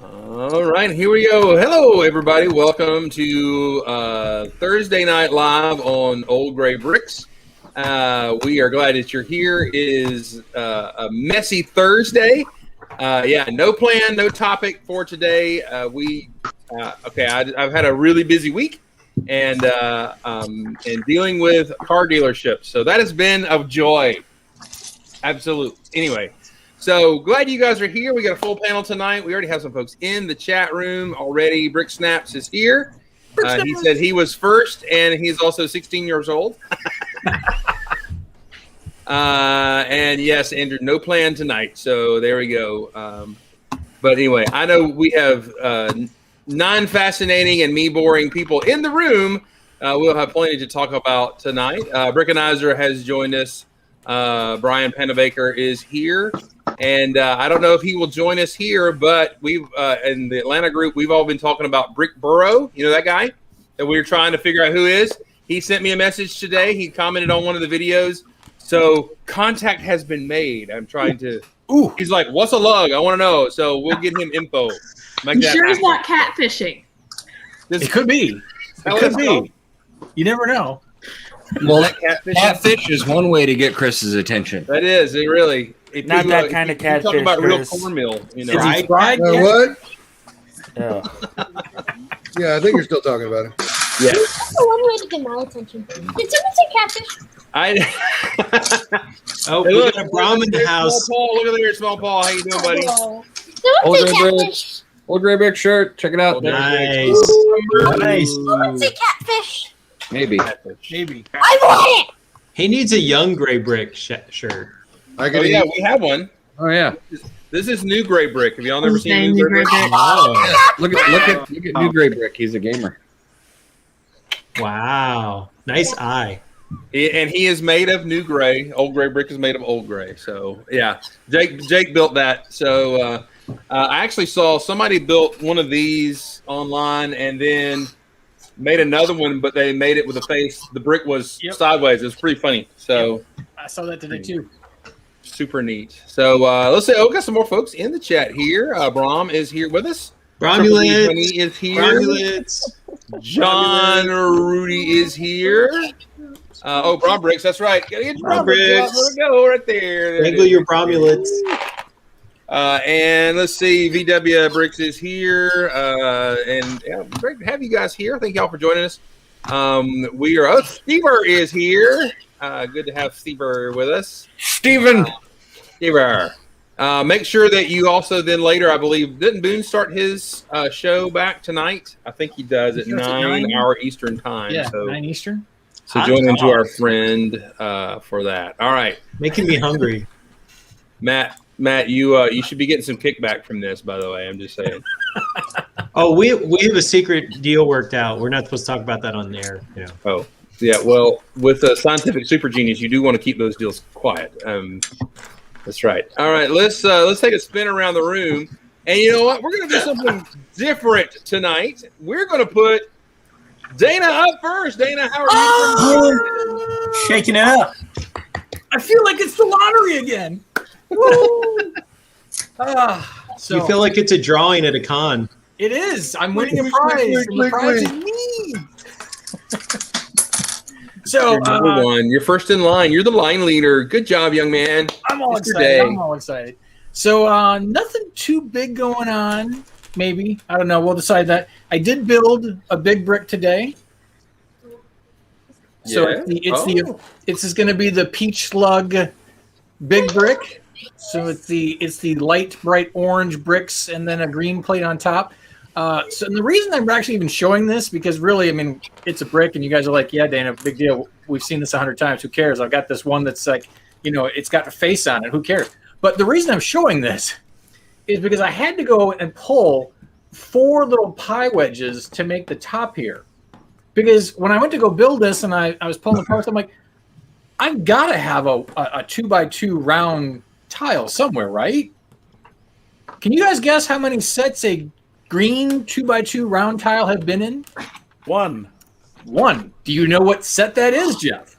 All right, here we go. Hello, everybody. Welcome to Thursday Night Live on Old Gray Bricks. We are glad that you're here. It is a messy Thursday. No plan, no topic for today. I've had a really busy week and dealing with car dealerships. So that has been a joy. Absolute. Anyway. So glad you guys are here. We got a full panel tonight. We already have some folks in the chat room already. Brick Snaps is here. He said he was first, and he's also 16 years old. And yes, Andrew, no plan tonight. So there we go. But anyway, I know we have non-fascinating and me boring people in the room. We'll have plenty to talk about tonight. Brickanizer has joined us. Brian Pennebaker is here. And I don't know if he will join us here, but we've in the Atlanta group, we've all been talking about Brick Burrow. You know that guy that we were trying to figure out who is? He sent me a message today. He commented on one of the videos. So contact has been made. I'm trying to. Ooh, he's like, "What's a lug? I want to know." So we'll get him info. You sure he's not catfishing? It could be. It could be. You never know. Well, catfish is one way to get Chris's attention. That is. It really. Not that kind of catfish. Talking about Chris. real cornmeal, you know. Is he fried? What? Yeah. Yeah, I think you're still talking about it. Yeah. That's the one way to get my attention. Did someone say catfish? Oh, we got a Brahm in the house. Small Paul, look at there, Small Paul. How you doing, buddy? Someone say catfish. Old Gray Brick shirt. Check it out. Nice. Nice. Someone say catfish. Maybe. Maybe. I want it. He needs a young gray brick shirt. I Oh could yeah, we have one. Oh yeah. This is New Gray Brick. Have y'all never seen New New Gray Gray Brick? Brick. Oh, Look at New Gray Brick. He's a gamer. wow. Nice eye. And he is made of New Gray. Old Gray Brick is made of Old Gray. So yeah, Jake built that. So I actually saw somebody built one of these online and then made another one, but they made it with a face. The brick was sideways. It was pretty funny. So I saw that today too. super neat. So let's say, we got some more folks in the chat here. Brahm is here with us. Bromulets. Honey is here. Bromulets. John Rudy is here. Brom Bricks, that's right. Gotta get your Brom Bricks. There we go, right there. Wrangle your Bromulets. And let's see, VW Bricks is here. And great to have you guys here. Thank y'all for joining us. Stever is here. Good to have Stever with us. Steven. Stever. Make sure that you also then later, I believe, didn't Boone start his show back tonight? I think he does at 9 our Eastern time. Yeah, so 9 Eastern. So join into our friend for that. All right. Making me hungry. Matt, you should be getting some kickback from this, by the way. I'm just saying. Oh, we have a secret deal worked out. We're not supposed to talk about that on there. Yeah. Oh, yeah. Well, with a scientific super genius, you do want to keep those deals quiet. That's right. All right. Let's take a spin around the room. And you know what? We're going to do something different tonight. We're going to put Dana up first. Dana, how are you? Shaking it up. I feel like it's the lottery again. So You feel like it's a drawing at a con. it is. I'm winning a prize. And the prize is me. So You're number one. You're first in line. You're the line leader. Good job, young man. I'm all It's your excited. day. I'm all excited. So nothing too big going on. Maybe, I don't know. We'll decide that. I did build a big brick today. So Yeah? it's going to be the peach slug big brick. So it's the light bright orange bricks and then a green plate on top. So the reason I'm actually even showing this, because really, I mean, it's a brick and you guys are like, yeah, Dana, big deal. We've seen this 100 times. Who cares? I've got this one that's like, it's got a face on it. Who cares? But the reason I'm showing this is because I had to go and pull 4 little pie wedges to make the top here. Because when I went to go build this and I was pulling the parts, I'm like, I've got to have a 2x2 round tile somewhere, right? Can you guys guess how many sets a green 2x2 round tile have been in? One. Do you know what set that is, Jeff?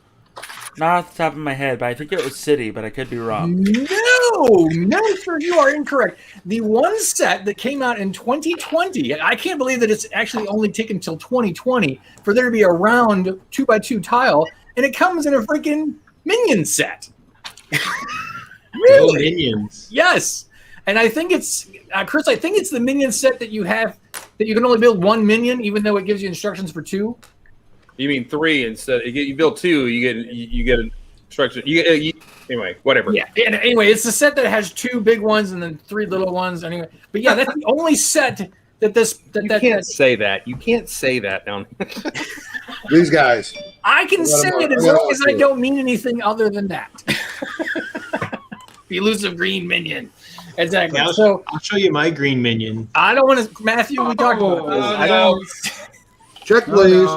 Not off the top of my head, but I think it was City, but I could be wrong. No, sir, you are incorrect. The one set that came out in 2020, I can't believe that it's actually only taken until 2020 for there to be a round 2x2 tile, and it comes in a freaking minion set. Really? Minions. Yes. And I think it's, Chris, I think it's the minion set that you have, that you can only build one minion, even though it gives you instructions for two. You mean 3 instead? You build 2, you get instructions. Anyway, whatever. Yeah. And anyway, it's the set that has 2 big ones and then 3 little ones. Anyway, but yeah, that's the only set that this. You can't say that. You can't say that down. These guys. I can say it as long as I don't mean anything other than that. The elusive green minion. Exactly. Yeah, So I'll show you my green minion. I don't want to, Matthew. We talked about this. I don't. Check, please.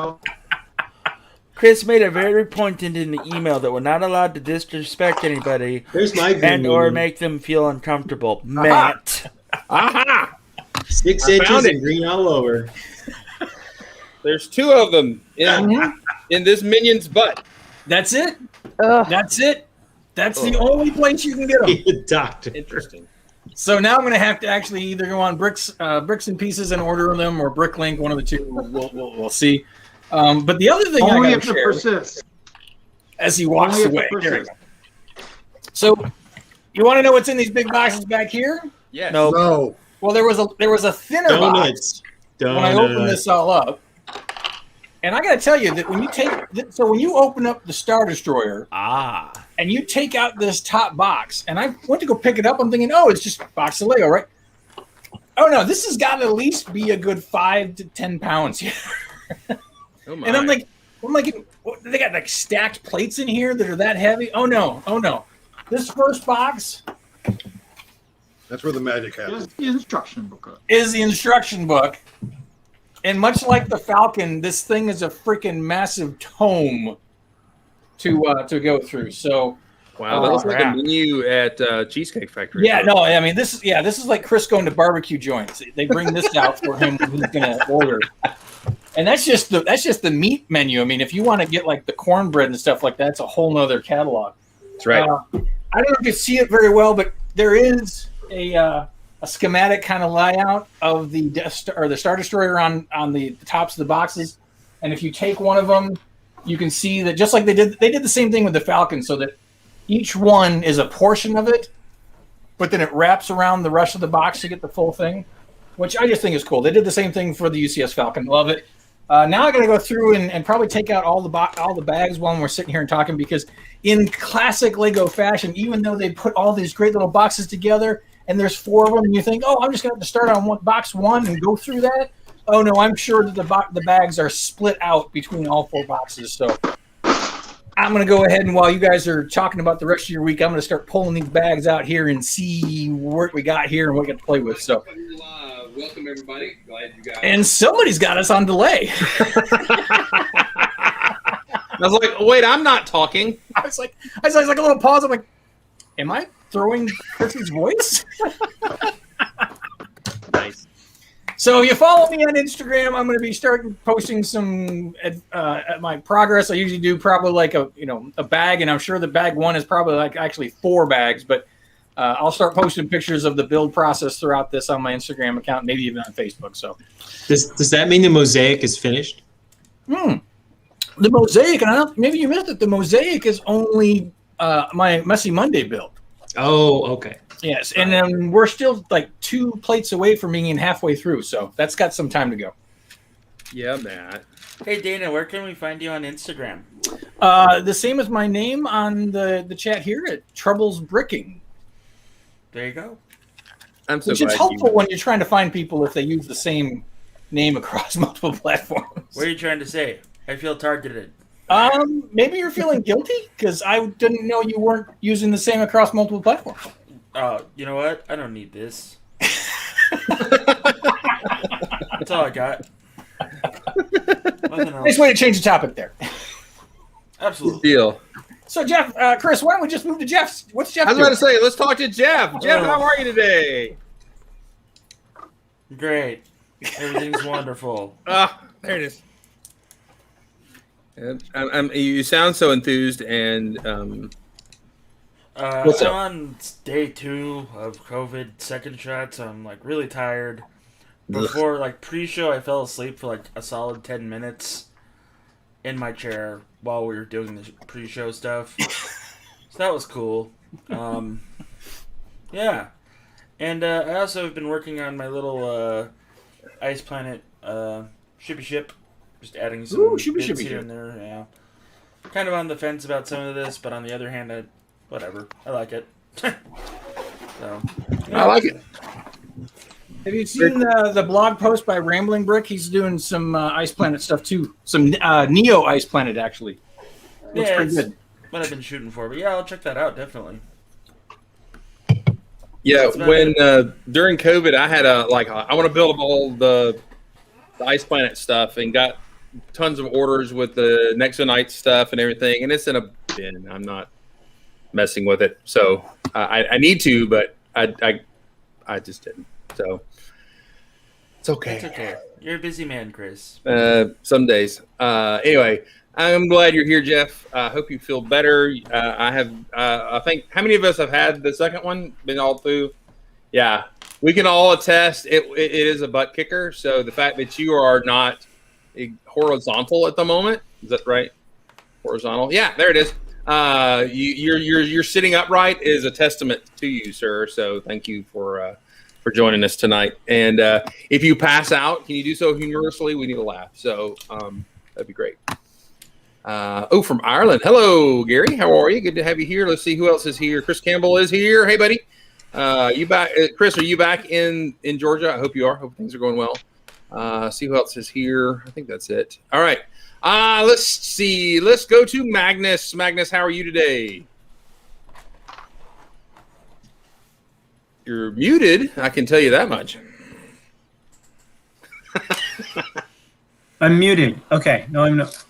Chris made it very pointed in the email that we're not allowed to disrespect anybody There's my green and or minion. make them feel uncomfortable. Matt. Aha! 6 I inches found it. and green all over. There's 2 of them in this minion's butt. That's it. That's it. That's the only place you can get them. The doctor. Interesting. So now I'm going to have to actually either go on Bricks and Pieces and order them, or Bricklink, one of the two. We'll see. But the other thing Only I if got to it share persists. as he walks Only if away. it There we persists. go. So you want to know what's in these big boxes back here? Yes. No. No. Well, there was a thinner box Donuts. when I opened this all up. And I got to tell you that when you open up the Star Destroyer and you take out this top box, and I went to go pick it up, I'm thinking, oh, it's just a box of Lego, right? Oh no, this has got to at least be a good 5 to 10 pounds here. Oh my. And I'm like, what, they got like stacked plates in here that are that heavy? Oh no. This first box That's where the magic happens. Here's the instruction booklet. is the instruction book. And much like the Falcon, this thing is a freaking massive tome to go through. So Wow, that looks like a menu at Cheesecake Factory. yeah, no, I mean this is like Chris going to barbecue joints. They bring this out for him when he's gonna order. And that's just the meat menu. I mean, if you want to get like the cornbread and stuff like that, it's a whole nother catalog. That's right. I don't know if you see it very well, but there is a schematic kind of layout of the Death Star, or the Star Destroyer on the tops of the boxes. And if you take one of them, you can see that just like they did the same thing with the Falcon, so that each one is a portion of it, but then it wraps around the rest of the box to get the full thing, which I just think is cool. They did the same thing for the UCS Falcon. Love it. Now I got to go through and probably take out all the bags while we're sitting here and talking, because in classic Lego fashion, even though they put all these great little boxes together and there's 4 of them, and you think, oh, I'm just going to have to start on box 1 and go through that. Oh no, I'm sure that the bags are split out between all 4 boxes. So I'm going to go ahead, and while you guys are talking about the rest of your week, I'm going to start pulling these bags out here and see what we got here and what we got to play with. So Welcome everybody. Glad you guys. and somebody's got us on delay. I was like, wait, I'm not talking. I was like a little pause. I'm like, am I throwing Chris's voice? Nice. So you follow me on Instagram. I'm going to be starting posting some at my progress. I usually do probably like a bag, and I'm sure the bag 1 is probably like actually 4 bags, but I'll start posting pictures of the build process throughout this on my Instagram account, maybe even on Facebook. So Does that mean the mosaic is finished? the mosaic, and maybe you missed it. The mosaic is only my Messy Monday build. Oh, okay. Yes, and then we're still like 2 plates away from being halfway through, so that's got some time to go. Yeah, Matt. Hey, Dana, where can we find you on Instagram? The same as my name on the chat here at Troubles Bricking, There you go. I'm so which glad is helpful when you're trying to find people if they use the same name across multiple platforms. What are you trying to say? I feel targeted. Maybe you're feeling guilty because I didn't know you weren't using the same across multiple platforms. You know what? I don't need this. That's all I got. Nothing else. Nice way to change the topic there. Absolutely. Deal. So Jeff, Chris, why don't we just move to Jeff's? What's Jeff I was doing? about to say, let's talk to Jeff. Jeff, how are you today? Great. Everything's wonderful. There it is. You sound so enthused, and what's I'm up? on day 2 of COVID second shot, so I'm like really tired. Before like pre-show, I fell asleep for like a solid 10 minutes in my chair while we were doing the pre-show stuff. So that was cool. Yeah, and I also have been working on my little Ice Planet shippy ship, just adding some bits here and there. Yeah, kind of on the fence about some of this, but on the other hand, whatever. I like it. So I like it. Have you seen the blog post by Rambling Brick? He's doing some Ice Planet stuff too. Some Neo Ice Planet actually. Looks pretty good. What I've been shooting for, but yeah, I'll check that out definitely. Yeah, when during COVID, I had I want to build up all the Ice Planet stuff, and got tons of orders with the Nexonite stuff and everything, and it's in a bin. I'm not messing with it, so I need to, but I just didn't. So it's okay. It's okay. You're a busy man, Chris. Some days. Anyway, I'm glad you're here, Jeff. I hope you feel better. I think, how many of us have had the second one? Been all through? Yeah. We can all attest it is a butt kicker. So the fact that you are not horizontal at the moment, is that right? Horizontal? Yeah, there it is. You're sitting upright is a testament to you, sir. So thank you for joining us tonight. And if you pass out, can you do so humorously? We need a laugh. So that'd be great. From Ireland. Hello, Gary. How are you? Good to have you here. Let's see who else is here. Chris Campbell is here. Hey, buddy. You back? Chris, are you back in Georgia? I hope you are. Hope things are going well. See who else is here. I think that's it. All right. Let's see. Let's go to Magnus. Magnus, how are you today? You're muted. I can tell you that much. I'm muted. Okay. No, I'm not.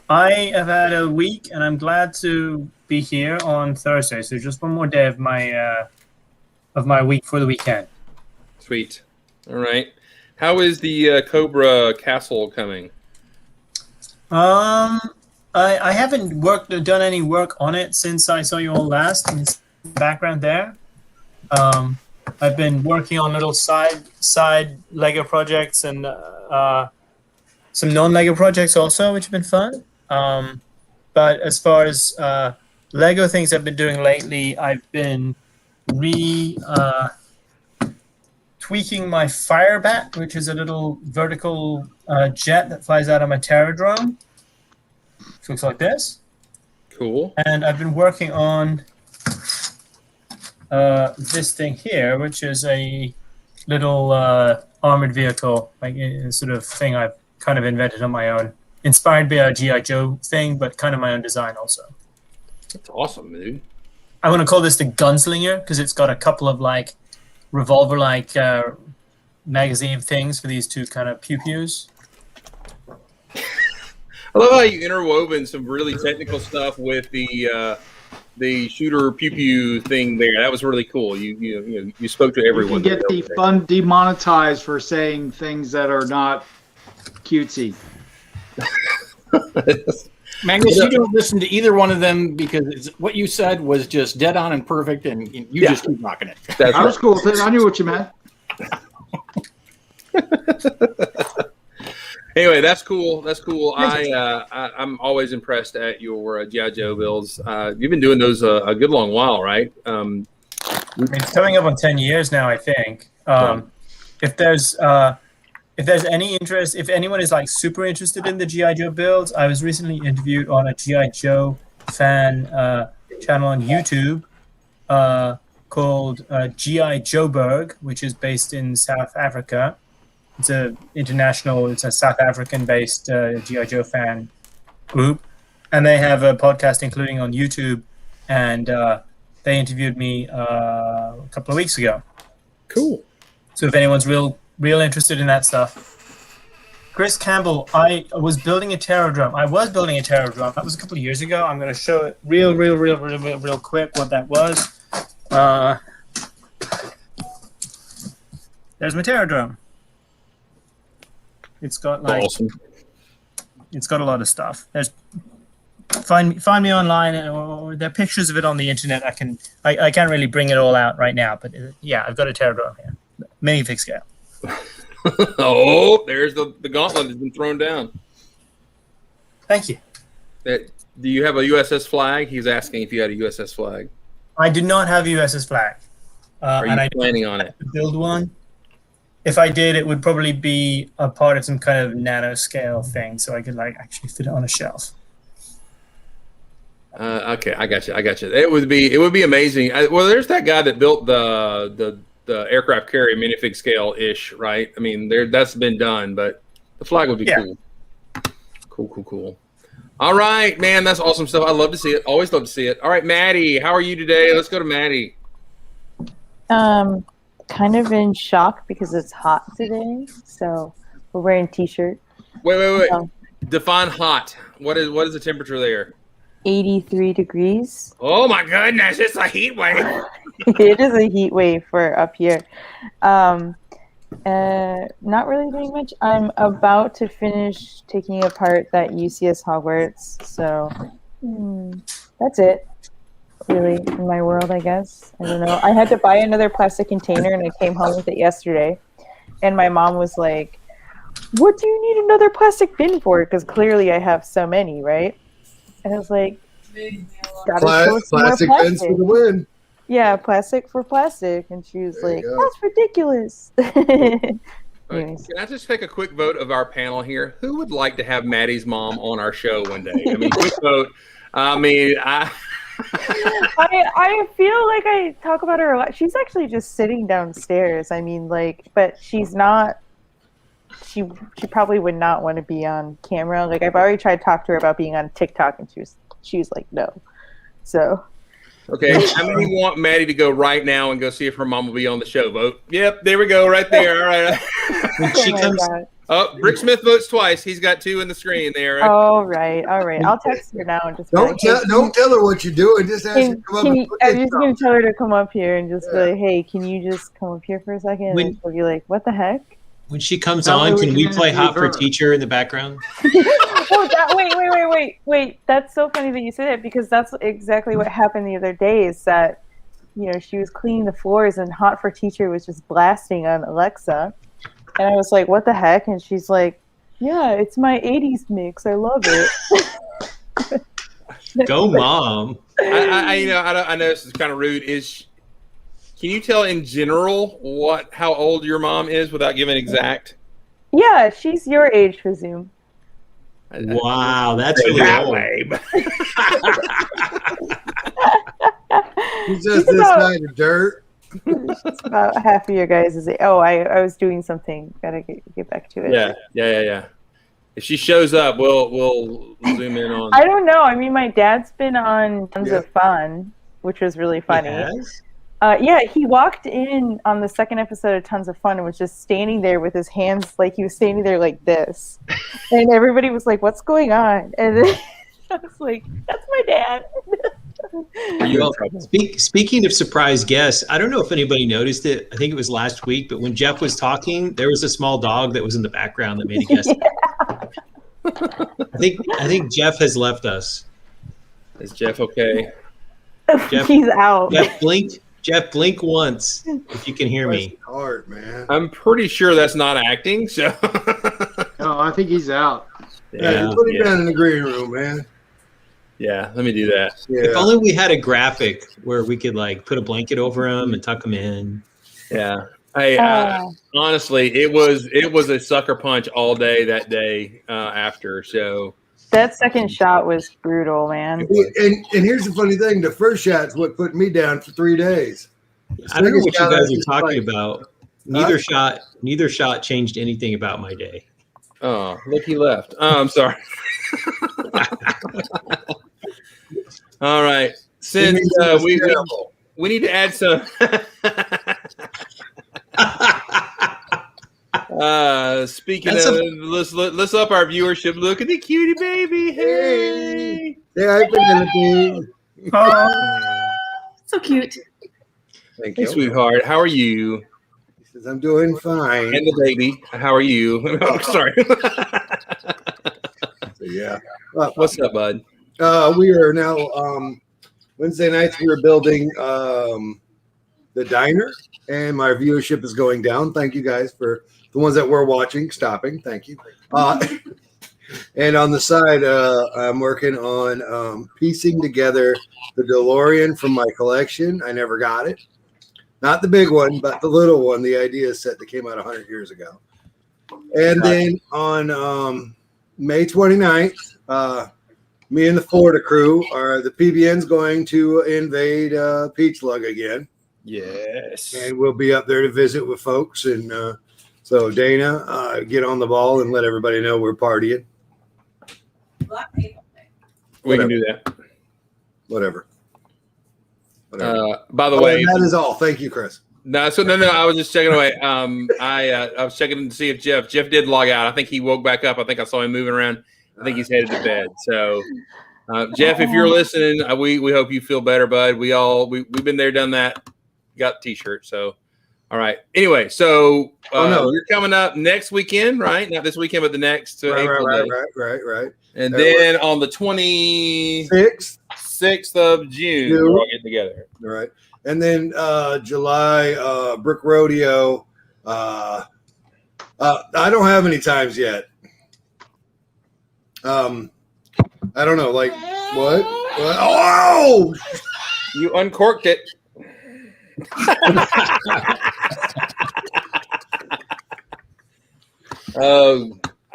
I have had a week, and I'm glad to be here on Thursday. So just one more day of my week for the weekend. Sweet. All right. How is the Cobra Castle coming? I haven't done any work on it since I saw you all last. In the background there. I've been working on little side Lego projects and some non-Lego projects also, which have been fun. But as far as Lego things I've been doing lately, I've been tweaking my Firebat, which is a little vertical jet that flies out of my Terradrome. Which looks like this. Cool. And I've been working on this thing here, which is a little armored vehicle, like a sort of thing I've kind of invented on my own, inspired by a G.I. Joe thing, but kind of my own design also. That's awesome, dude. I want to call this the Gunslinger because it's got a couple of like revolver-like magazine things for these two kind of pew-pews. I love how you interwoven some really technical stuff with the shooter pew pew thing there. That was really cool. You spoke to everyone. You can get the fun demonetized for saying things that are not cutesy. Magnus, you don't listen to either one of them because what you said was just dead on and perfect, and you just keep rocking it. I was cool with it. I knew what you meant. Anyway, that's cool. That's cool. I'm always impressed at your G.I. Joe builds. You've been doing those a good long while, right? It's coming up on 10 years now, I think. If there's any interest, if anyone is like super interested in the G.I. Joe builds, I was recently interviewed on a G.I. Joe fan channel on YouTube called G.I. Joburg, which is based in South Africa. It's a South African-based G.I. Joe fan group, and they have a podcast including on YouTube, and they interviewed me a couple of weeks ago. Cool. So if anyone's real interested in that stuff. Chris Campbell, I was building a Terradrome. That was a couple of years ago. I'm going to show it real quick what that was. There's my Terradrome. It's got like awesome. it's got a lot of stuff. There's find me online, or there are pictures of it on the internet. I can't really bring it all out right now, but yeah, I've got a pterodon here, minifig scale. Oh, there's the gauntlet has been thrown down. Thank you. Do you have a USS flag? He's asking if you had a USS flag. I do not have a USS flag. Are you planning on it? Build one. If I did, it would probably be a part of some kind of nanoscale thing, so I could like actually fit it on a shelf. Okay, I got you. It would be amazing. Well, there's that guy that built the aircraft carrier minifig scale ish, right? I mean, that's been done, but the flag would be cool. Cool. All right, man, that's awesome stuff. I love to see it. Always love to see it. All right, Maddie, how are you today? Let's go to Maddie. Kind of in shock because it's hot today, so we're wearing t-shirt. Wait. Define hot. What is the temperature there? 83 degrees. Oh my goodness, it's a heat wave. It is a heat wave for up here. Not really doing much. I'm about to finish taking apart that UCS Hogwarts, so that's it. Really, in my world, I guess. I don't know. I had to buy another plastic container, and I came home with it yesterday. And my mom was like, "What do you need another plastic bin for?" Because clearly I have so many, right? And I was like, plastic bins for the win. Yeah, plastic for plastic. And she was like, that's ridiculous. Anyways. Can I just take a quick vote of our panel here? Who would like to have Maddie's mom on our show one day? I mean, quick vote. I mean, I feel like I talk about her a lot. She's actually just sitting downstairs. I mean, like, but she's not. She probably would not want to be on camera. Like, I've already tried to talk to her about being on TikTok, and she was like, no. So. Okay, how many want Maddie to go right now and go see if her mom will be on the show? Vote. Yep, there we go, right there. All right. When she comes. Oh, Brick Smith votes twice. He's got 2 in the screen there. Right? All right. I'll text her now and just don't tell her what you're doing. Just ask her to come up. I'm just gonna tell her to come up here and just be like, hey, can you just come up here for a second? And she'll be like, what the heck? When she comes on, can we play Hot for Teacher in the background? Wait. That's so funny that you say that, because that's exactly what happened the other day, is that, she was cleaning the floors and Hot for Teacher was just blasting on Alexa. And I was like, what the heck? And she's like, yeah, it's my 80s mix. I love it. Go, Mom. I know this is kind of rude. Can you tell in general how old your mom is without giving exact? Yeah, she's your age for Zoom. Wow, that's really old. She's just this kind of dirt. It's about half of your guys' age. Oh, I was doing something. Gotta get back to it. Yeah. If she shows up, we'll zoom in on. I don't know. I mean, my dad's been on Tons of Fun, which was really funny. He walked in on the second episode of Tons of Fun and was just standing there with his hands, like he was standing there like this. And everybody was like, what's going on? And then I was like, that's my dad. Well, speaking of surprise guests, I don't know if anybody noticed it. I think it was last week, but when Jeff was talking, there was a small dog that was in the background that made a guest. I think Jeff has left us. Is Jeff okay? Jeff, he's out. Jeff, blink once if you can hear me. Hard, man. I'm pretty sure that's not acting. So. No, I think he's out. Yeah, put him down in the green room, man. Yeah, let me do that. Yeah. If only we had a graphic where we could put a blanket over him and tuck him in. Yeah. Hey, honestly, it was a sucker punch all day that day after. So that second shot was brutal, man. And here's the funny thing: the first shot's what put me down for 3 days. I don't know what you guys are talking about. Neither shot changed anything about my day. Oh, look, he left. I'm sorry. All right. Since we need to add some. Speaking let's up our viewership. Look at the cutie baby. Hey. So cute. Thank you, sweetheart. How are you? He says, I'm doing fine. And the baby. How are you? Oh, sorry. yeah. What's up, bud? We are now Wednesday nights. We are building the diner, and my viewership is going down. Thank you guys for the ones that were watching, stopping. Thank you. And on the side, I'm working on piecing together the DeLorean from my collection. I never got it. Not the big one, but the little one, the idea set that came out 100 years ago. And then on May 29th, me and the Florida crew the PBN's going to invade Peach Lug again. Yes. And we'll be up there to visit with folks. And so Dana, get on the ball and let everybody know we're partying. We can do that. Whatever. By the way, that is all. Thank you, Chris. No. I was just checking away. I was checking to see if Jeff did log out. I think he woke back up. I think I saw him moving around. I think he's headed to bed. So, Jeff, if you're listening, we hope you feel better, bud. We've been there, done that. Got the T-shirt. So, all right. Anyway, so you're coming up next weekend, right? Not this weekend, but the next. Right. And then on the 26th of June, we're all getting together. All right. And then July, Brick Rodeo. I don't have any times yet. I don't know. Like, what? Oh! You uncorked it.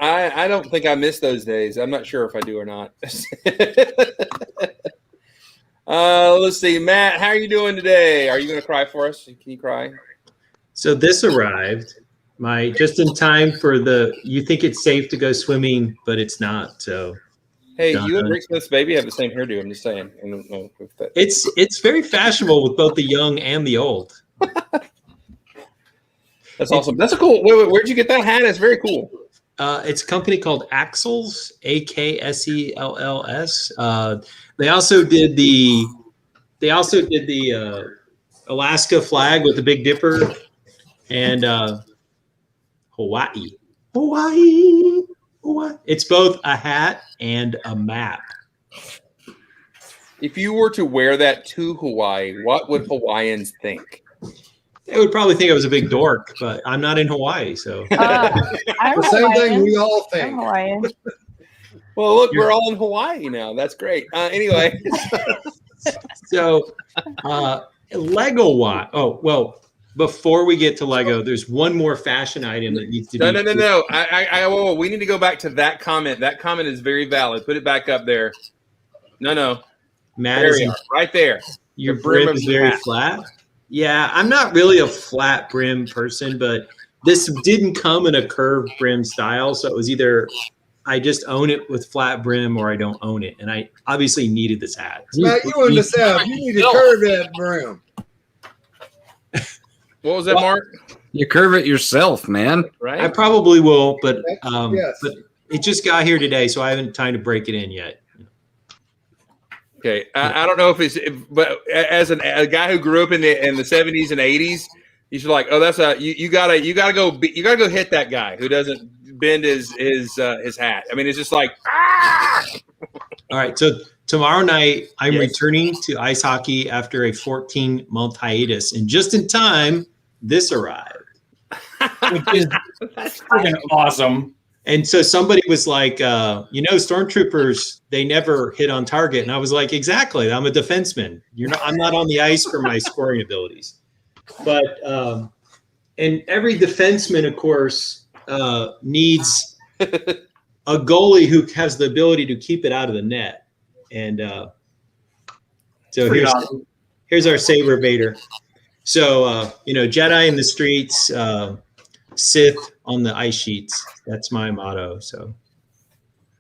I don't think I miss those days. I'm not sure if I do or not. Let's see, Matt, how are you doing today? Are you going to cry for us? Can you cry? So this arrived just in time for you think it's safe to go swimming, but it's not. So hey, you and Rick Smith's baby have the same hairdo. I'm just saying. I don't know if that... It's very fashionable with both the young and the old. That's awesome. That's a cool. Wait, where'd you get that hat? It's very cool. It's a company called Axles, AKSELLS. They also did the Alaska flag with the Big Dipper and Hawaii. It's both a hat and a map. If you were to wear that to Hawaii, what would Hawaiians think? They would probably think I was a big dork, but I'm not in Hawaii, so. The same thing we all think. I'm Hawaiian. Well, look, we're all in Hawaii now. That's great. Anyway. So, Lego watch. Oh, well, before we get to Lego, there's one more fashion item that needs to be. No. Whoa, we need to go back to that comment. That comment is very valid. Put it back up there. No. Matt, right there. Your brim is very flat. Yeah, I'm not really a flat brim person, but this didn't come in a curved brim style. So it was either I just own it with flat brim or I don't own it. And I obviously needed this hat. Matt, you in the South. You need to curve that brim. What was that, Mark? You curve it yourself, man. Right? I probably will, but Yes. but it just got here today, so I haven't time to break it in yet. Okay, I don't know but as a guy who grew up in the 70s and 80s, you should like, you gotta go hit that guy who doesn't bend his hat. I mean, it's just like All right, so tomorrow night I'm returning to ice hockey after a 14-month hiatus, and just in time, this arrived, which is freaking awesome. And so somebody was like, stormtroopers, they never hit on target. And I was like, exactly. I'm a defenseman. I'm not on the ice for my scoring abilities. But and every defenseman, of course, needs a goalie who has the ability to keep it out of the net. And so here's our Saber Vader. So Jedi in the streets, Sith on the ice sheets. That's my motto. So,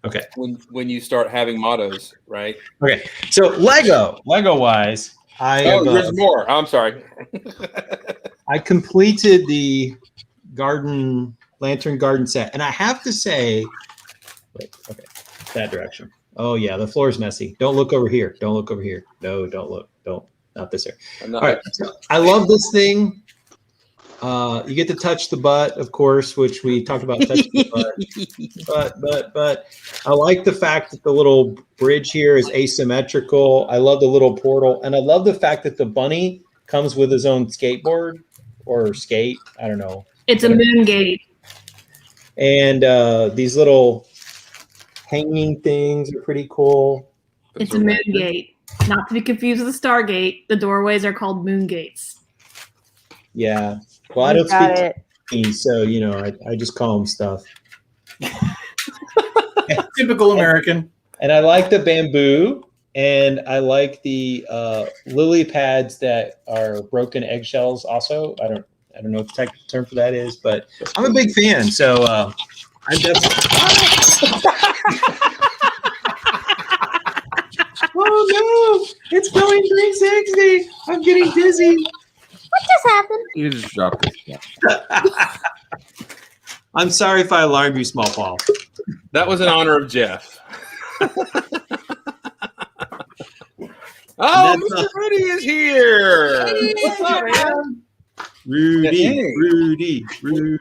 okay. When you start having mottos, right? Okay. So Lego wise, there's more. I'm sorry. I completed the lantern garden set, and I have to say, that direction. Oh yeah, the floor is messy. Don't look over here. Don't look over here. No, don't look. Don't. Not this here. All right. So I love this thing. You get to touch the butt, of course, which we talked about touching the butt. But I like the fact that the little bridge here is asymmetrical. I love the little portal, and I love the fact that the bunny comes with his own skateboard or skate. I don't know. It's a moon gate. And these little hanging things are pretty cool. It's a moon gate. Not to be confused with a Stargate. The doorways are called moon gates. Yeah. Well, I don't speak Chinese, so I just call them stuff. Typical American. And I like the bamboo, and I like the lily pads that are broken eggshells. Also, I don't know what the technical term for that is, but I'm a big fan. So I'm definitely. Oh no! It's going 360. I'm getting dizzy. What just happened? You just dropped it. I'm sorry if I alarmed you, Small Paul. That was in honor of Jeff. Oh, Mr. Rudy is here. Hey, What's up, man? Rudy. We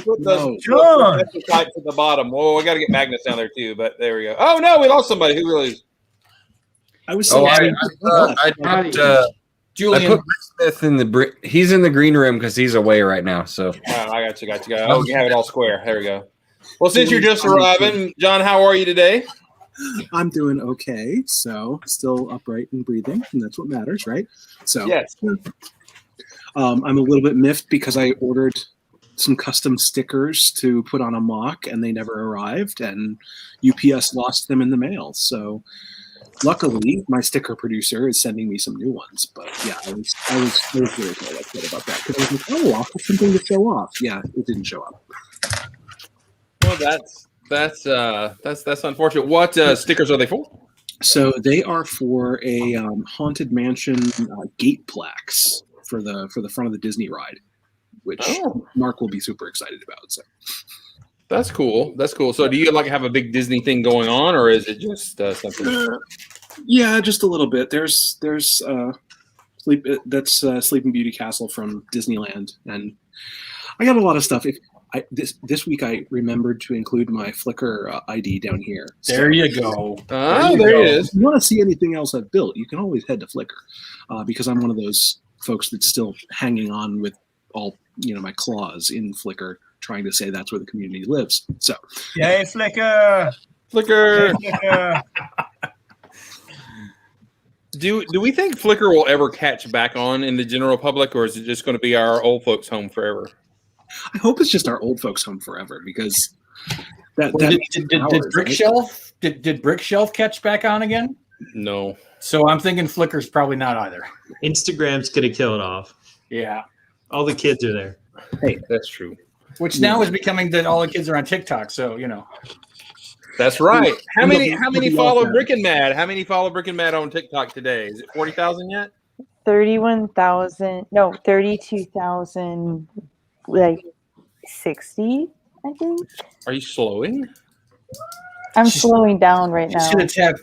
put the types at the bottom. Well, we got to get Magnus down there too, but there we go. Oh no, we lost somebody. Who really? I was so I Julian. I put Rick Smith in the he's in the green room because he's away right now. So I got you. Oh, you have it all square. There we go. Well, since you're just arriving, John, how are you today? I'm doing okay. So still upright and breathing, and that's what matters, right? So yes. I'm a little bit miffed because I ordered some custom stickers to put on a mock, and they never arrived, and UPS lost them in the mail. So luckily, my sticker producer is sending me some new ones. But yeah, I was really upset about that because I was like, oh, I'll have something to show off. Yeah, it didn't show up. Well, that's unfortunate. What stickers are they for? So they are for a haunted mansion gate plaques for the front of the Disney ride, which Mark will be super excited about. So that's cool. So do you have a big Disney thing going on, or is it just something? Yeah, just a little bit. There's Sleeping Beauty Castle from Disneyland, and I got a lot of stuff. This week I remembered to include my Flickr ID down here. There you go. There it is. If you want to see anything else I've built, you can always head to Flickr because I'm one of those folks that's still hanging on with all my claws in Flickr, trying to say that's where the community lives. So yay, Flickr! Flickr! Do we think Flickr will ever catch back on in the general public, or is it just going to be our old folks' home forever? I hope it's just our old folks' home forever because did Brickshelf did Brickshelf catch back on again? No. So I'm thinking Flickr's probably not either. Instagram's gonna kill it off. Yeah. All the kids are there. Hey, that's true. Which now is becoming that all the kids are on TikTok. So That's right. How many follow Brick and Mad? How many follow Brick and Mad on TikTok today? Is it 40,000 yet? 31,000. No, 32,000. Like 60, I think. Are you slowing? I'm slowing down right now.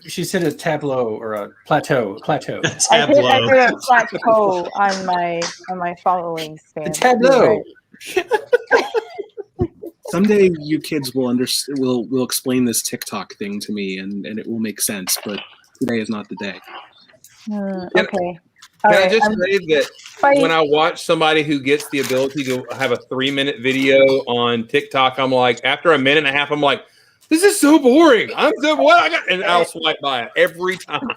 She said a tableau or a plateau. I hit a plateau on my following span. A tableau. Someday you kids will understand. Will explain this TikTok thing to me, and it will make sense. But today is not the day. Okay. Can I just say that when I watch somebody who gets the ability to have a 3-minute video on TikTok, I'm like, after a minute and a half, I'm like, this is so boring. And I'll swipe by it every time.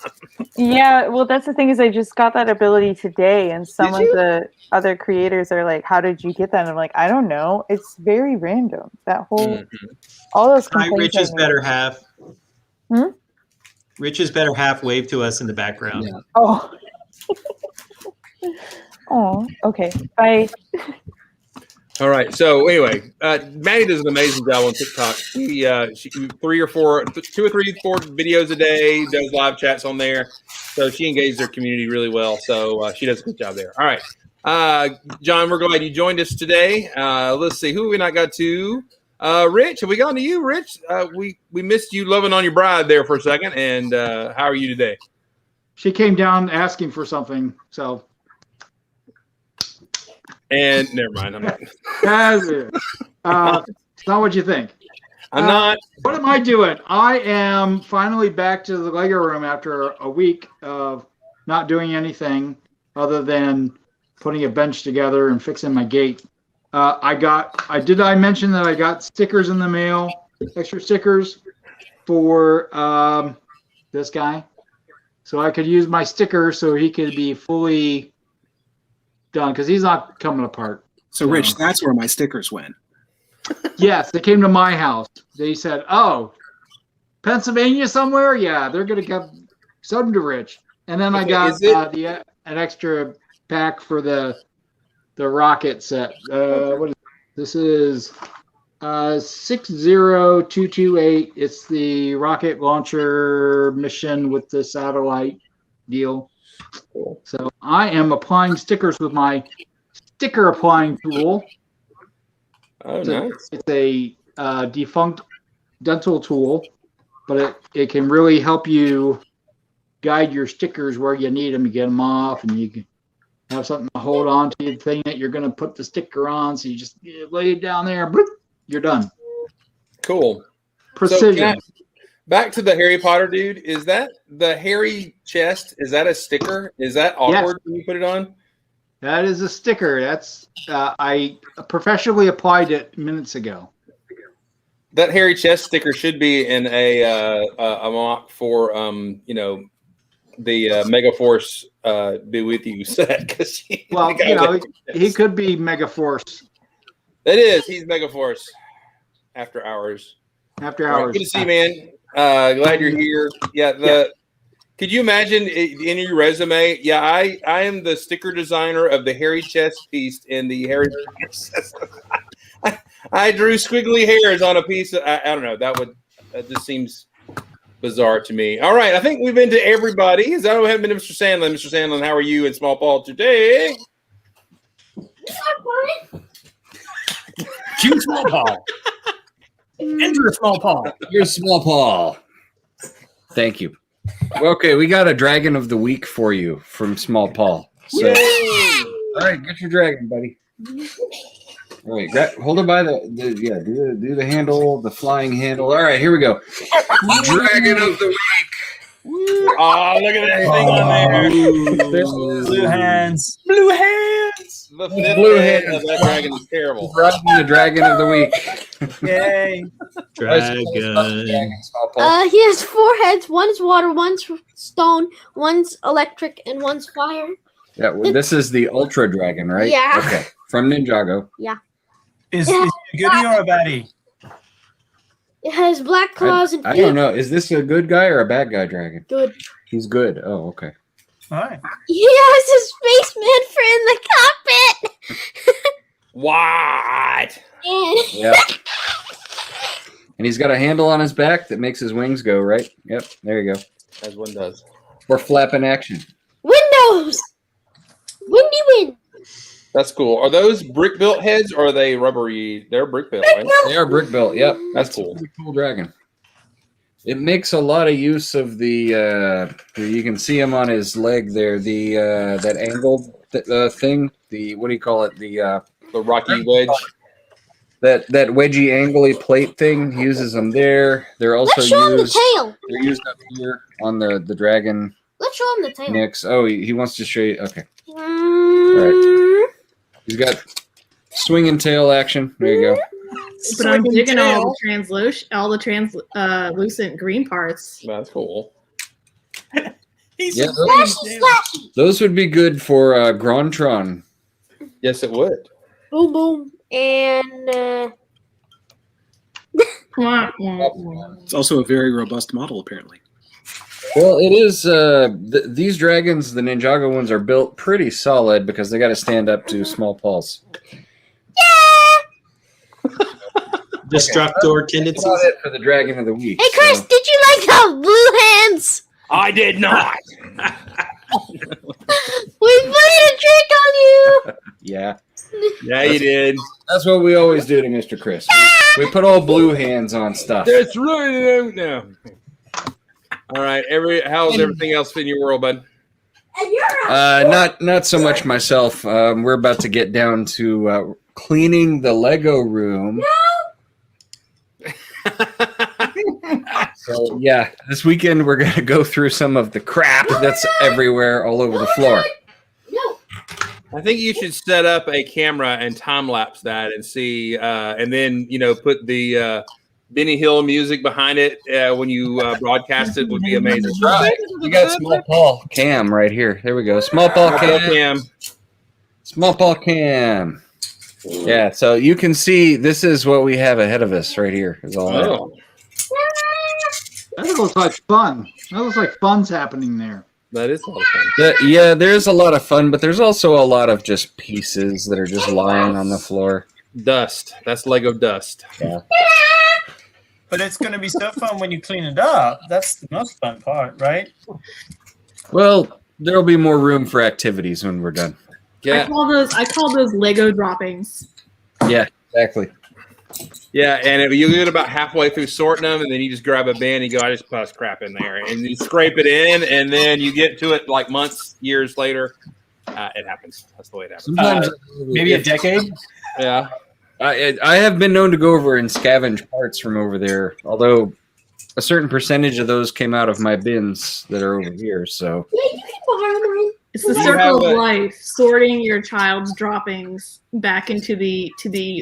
Yeah, well, that's the thing is I just got that ability today, and some of the other creators are like, how did you get that? And I'm like, I don't know. It's very random. That whole, all those complaints. Rich's better half. Rich's better half wave to us in the background. Yeah. Oh. Oh, okay. Bye. All right. So anyway, Maddie does an amazing job on TikTok. She 2 or 4 videos a day, does live chats on there. So she engages her community really well. So she does a good job there. All right. John, we're glad you joined us today. Let's see. Who have we not got to? Rich, have we gotten to you, Rich? We missed you loving on your bride there for a second. And how are you today? She came down asking for something, so And never mind. I'm not. It's not what you think. I'm not. What am I doing? I am finally back to the Lego room after a week of not doing anything other than putting a bench together and fixing my gate. I mention that I got stickers in the mail, extra stickers for this guy. So I could use my sticker so he could be fully done because he's not coming apart. So, Rich, that's where my stickers went. Yes, they came to my house. They said, "Oh, Pennsylvania somewhere? Yeah, they're gonna come send them to Rich." And then I got an extra pack for the rocket set. What is this? Is 60228. It's the rocket launcher mission with the satellite deal. Cool. So I am applying stickers with my sticker applying tool. Oh, nice. It's a defunct dental tool, but it can really help you guide your stickers where you need them. You get them off, and you can have something to hold on to the thing that you're going to put the sticker on. So you just lay it down there, bloop, you're done. Cool. Precision. So back to the Harry Potter dude. Is that the hairy chest? Is that a sticker? Is that awkward when you put it on? That is a sticker. That's I professionally applied it minutes ago. That hairy chest sticker should be in a mock for the Megaforce Be With You set. Well, he could be Megaforce. It is. He's Megaforce. After hours. After All hours. right, good to see you, man. Glad you're here. Could you imagine in your resume? Yeah, I am the sticker designer of the hairy chest piece in the Harry Potter system. I drew squiggly hairs on a piece of, I don't know. That just seems bizarre to me. All right, I think we've been to everybody. Is that what happened to Mr. Sandlin? Mr. Sandlin, how are you and Small Paul today? Choose Small Paul. Enter Small Paul. Here's Small Paul. Thank you. Okay, we got a dragon of the week for you from Small Paul. So, all right, get your dragon, buddy. All right, hold it by do the handle, the flying handle. All right, here we go. Dragon of the week. Oh, look at that thing on there. Blue hands. Blue hands. The blue head of that dragon is terrible. Riding the dragon of the week. Yay. Dragon. He has 4 heads. One's water, one's stone, one's electric, and one's fire. Yeah, well, this is the Ultra Dragon, right? Yeah. Okay, from Ninjago. Yeah. Is it a goodie or a baddie? It has black claws and I don't know. Is this a good guy or a bad guy dragon? Good. He's good. Oh, okay. All right. He has a spaceman for in the cockpit. What? Yeah. And he's got a handle on his back that makes his wings go, right? Yep, there you go. As one does. Or flapping action. Windows. Windy wind. That's cool. Are those brick built heads or are they rubbery? They're brick built, right? They are brick built. Yep, That's cool. a pretty cool dragon. It makes a lot of use of the. You can see him on his leg there. The that angled thing. The what do you call it? The rocky wedge. That wedgy angly plate thing. He uses them there. They're also Let's show him the used. tail. They're used up here on the dragon. Let's show him the tail. Next. Oh, he wants to show you. Okay. All Mm. right. He's got swing and tail action. There you go. But I'm digging all the translucent green parts. That's cool. Yeah, those would be good for Grontron. Yes, it would. Boom, boom. And It's also a very robust model, apparently. Well, it is. These dragons, the Ninjago ones, are built pretty solid because they got to stand up to Small Paul's. Destructor tendencies. That's about it for the dragon of the week. hey, Chris, did you like the blue hands? I did not. We played a trick on you. Yeah. Yeah, you did. That's what we always do to Mr. Chris. We put all blue hands on stuff. That's right. No. All right. How's everything else in your world, bud? Not so much myself. We're about to get down to cleaning the Lego room. So yeah, this weekend we're gonna go through some of the crap that's everywhere, all over the floor. I think you should set up a camera and time lapse that and see, and then put the Benny Hill music behind it when you broadcast it would be amazing. Right, we got Small Paul Cam right here. There we go, Small Paul Cam. Small Paul Cam. Yeah, so you can see this is what we have ahead of us right here. Is all that. That looks like fun. That looks like fun's happening there. That is a lot of fun. Yeah, there's a lot of fun, but there's also a lot of just pieces that are just lying on the floor. Dust. That's Lego dust. Yeah. But it's going to be so fun when you clean it up. That's the most fun part, right? Well, there'll be more room for activities when we're done. I call those Lego droppings. Yeah, exactly. Yeah, and if you get about halfway through sorting them, and then you just grab a bin and you go, I just put crap in there, and you scrape it in, and then you get to it like months, years later. It happens. That's the way it happens. Sometimes maybe a decade. Yeah. I have been known to go over and scavenge parts from over there, although a certain percentage of those came out of my bins that are over here. So it's the circle of life, sorting your child's droppings back into the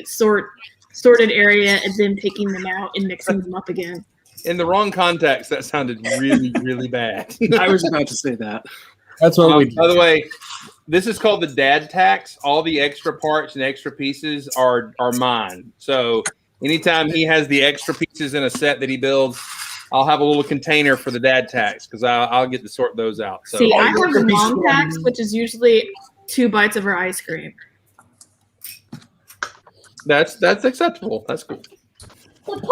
sorted area and then taking them out and mixing them up again. In the wrong context, that sounded really, really bad. I was about to say that. That's what we do. By the way, this is called the dad tax. All the extra parts and extra pieces are mine. So anytime he has the extra pieces in a set that he builds, I'll have a little container for the dad tax because I'll get to sort those out. So see, I have the mom tax, which is usually 2 bites of her ice cream. That's acceptable. That's cool.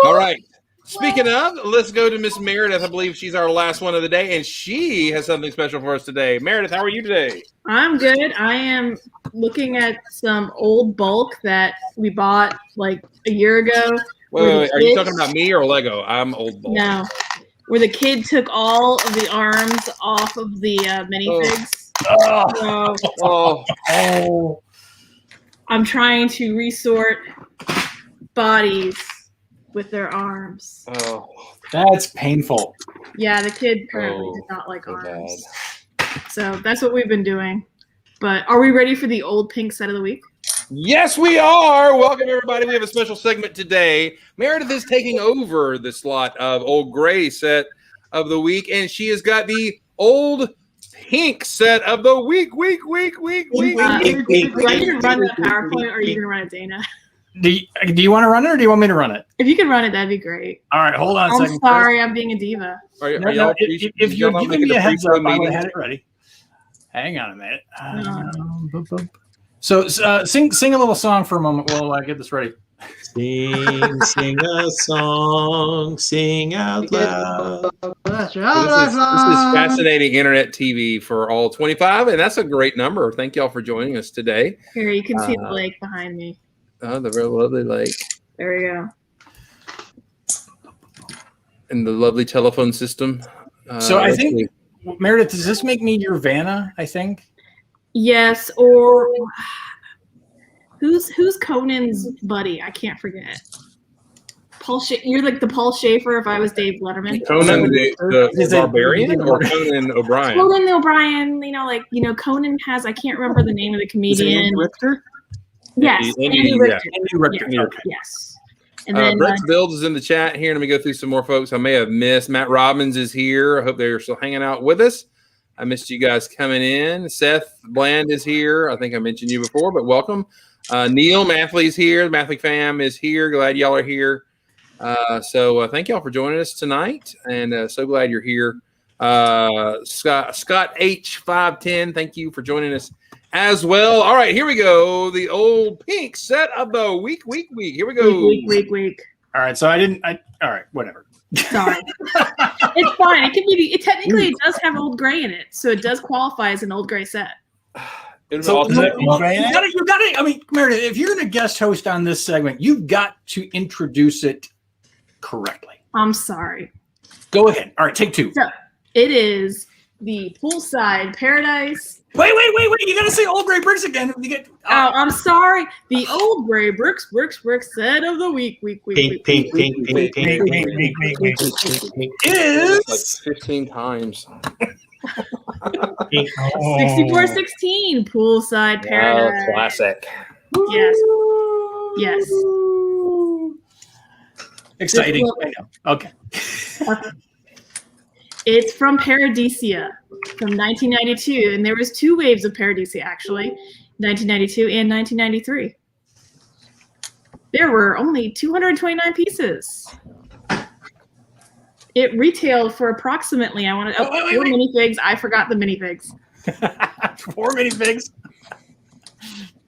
All right. Speaking of, let's go to Miss Meredith. I believe she's our last one of the day, and she has something special for us today. Meredith, how are you today? I'm good. I am looking at some old bulk that we bought like a year ago. Wait. Are you talking about me or Lego? I'm old bulk. No. Where the kid took all of the arms off of the minifigs. Oh. I'm trying to resort bodies with their arms. Oh, that's painful. Yeah, the kid apparently did not like arms. So that's what we've been doing. But are we ready for the old pink set of the week? Yes, we are. Welcome, everybody. We have a special segment today. Meredith is taking over the slot of Old Gray set of the week, and she has got the old pink set of the week. Do I need to run the PowerPoint, or are you going to run it, Dana? Do you want to run it, or do you want me to run it? If you can run it, that'd be great. All right, hold on a second. I'm sorry, I'm being a diva. If you're giving me a heads up, I would have had it ready. Hang on a minute. So sing a little song for a moment while I get this ready. Sing a song, sing out loud. This is fascinating internet TV for all 25, and that's a great number. Thank y'all for joining us today. Here, you can see the lake behind me. Oh, the real lovely lake. There we go. And the lovely telephone system. So I think, Meredith, does this make me your Vanna, I think? Yes, or who's Conan's buddy? I can't forget. You're like the Paul Schaefer if I was Dave Letterman. Conan the Barbarian or Conan O'Brien? Conan O'Brien, Conan has, I can't remember the name of the comedian. Richter? Yes, Andy Richter. Yes. And then Brett's Build is in the chat here. Let me go through some more folks I may have missed. Matt Robbins is here. I hope they're still hanging out with us. I missed you guys coming in. Seth Bland is here. I think I mentioned you before, but welcome. Neil Mathley's here. The Mathley fam is here. Glad y'all are here. So thank y'all for joining us tonight, and so glad you're here. Scott H510, thank you for joining us as well. All right, here we go. The old pink set of the week. Here we go. Week. All right, so all right, whatever. Sorry. It's fine. It can be. Technically, it does have Old Gray in it, so it does qualify as an Old Gray set. So you got. I mean, Meredith, if you're going to guest host on this segment, you've got to introduce it correctly. I'm sorry. Go ahead. All right, take two. So it is the poolside paradise. Wait! You gotta say Old Gray Bricks again. You get. Oh, I'm sorry. The Old Gray Bricks set of the week. Pink. Like 15 times. 6416 poolside paradise. Oh, classic. Yes. Exciting. I know. Okay. It's from Paradisia from 1992, and there was 2 waves of Paradisia actually, 1992 and 1993. There were only 229 pieces. It retailed for approximately, 4 minifigs. I forgot the minifigs. 4 minifigs.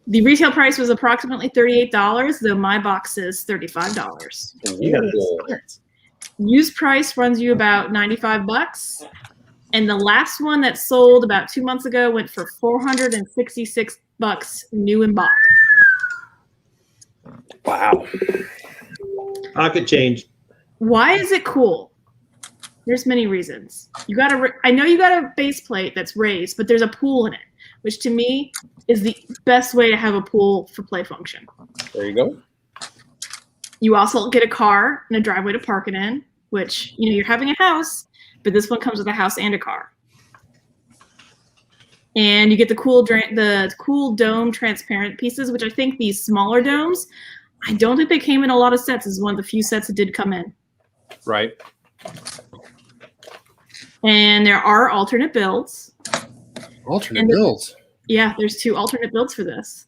The retail price was approximately $38, though my box says $35. Used price runs you about $95, and the last one that sold about 2 months ago went for $466, new in box. Wow. Pocket change. Why is it cool? There's many reasons. I know you got a base plate that's raised, but there's a pool in it, which to me is the best way to have a pool for play function. There you go. You also get a car and a driveway to park it in, which, you're having a house, but this one comes with a house and a car. And you get the cool dome transparent pieces, which I think these smaller domes, I don't think they came in a lot of sets. This is one of the few sets that did come in. Right. And there are alternate builds. Alternate builds? Yeah, there's 2 alternate builds for this.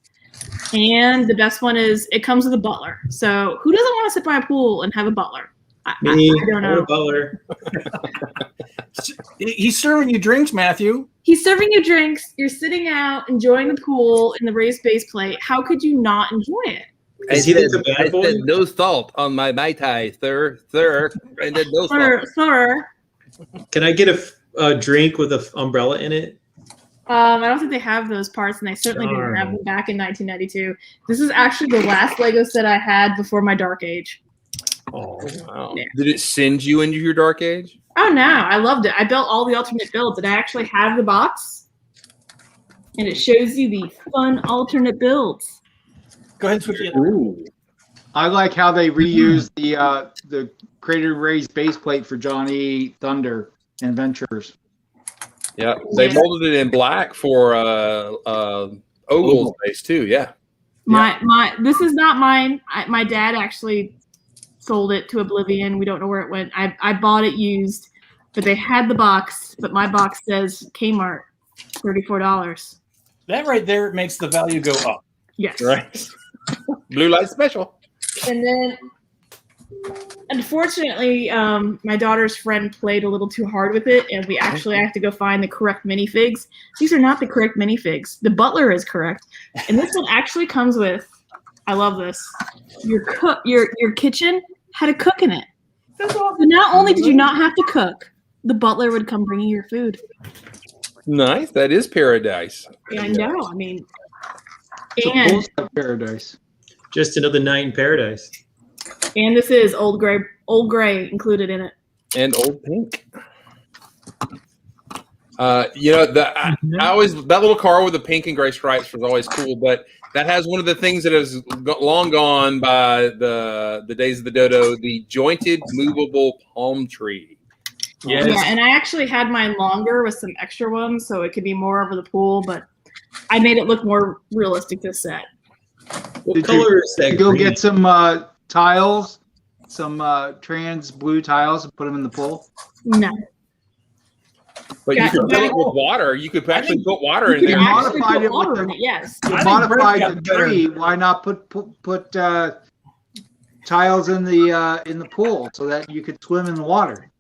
And the best one is it comes with a butler. So who doesn't want to sit by a pool and have a butler? I don't know. A butler. He's serving you drinks, Matthew. He's serving you drinks. You're sitting out enjoying the pool in the raised base plate. How could you not enjoy it? Is he the bad boy? I said no salt on my Mai Tai, sir. I said no salt. Sir. Can I get a drink with an umbrella in it? I don't think they have those parts, and they certainly didn't have them back in 1992. This is actually the last Lego set I had before my dark age. Oh, wow. Yeah. Did it send you into your dark age? Oh, no. I loved it. I built all the alternate builds, and I actually have the box, and it shows you the fun alternate builds. Go ahead and switch it. I like how they reused the crater raised base plate for Johnny Thunder and Ventures. Yeah, they molded it in black for Ogle's base too. Yeah. This is not mine. My dad actually sold it to Oblivion. We don't know where it went. I bought it used, but they had the box. But my box says Kmart, $34. That right there makes the value go up. Yes. Right. Blue light special. And then, unfortunately, my daughter's friend played a little too hard with it, and we actually have to go find the correct minifigs. These are not the correct minifigs. The butler is correct, and this one actually comes with. I love this. Your kitchen had a cook in it. So not only did you not have to cook, the butler would come bringing your food. Nice. That is paradise. Yeah, I know. I mean, It's a paradise. Just another night in paradise. And this is old gray included in it. And old pink. I always that little car with the pink and gray stripes was always cool, but that has one of the things that has long gone by the days of the dodo, the jointed movable palm tree. Yes. Yeah, and I actually had mine longer with some extra ones, so it could be more over the pool, but I made it look more realistic this set. What color is that? Go get some tiles, some trans blue tiles, and put them in the pool. No. But you could fill it with water. You could actually put water in there. Modified it with the yes. Modified the tree. Why not put tiles in the pool so that you could swim in the water?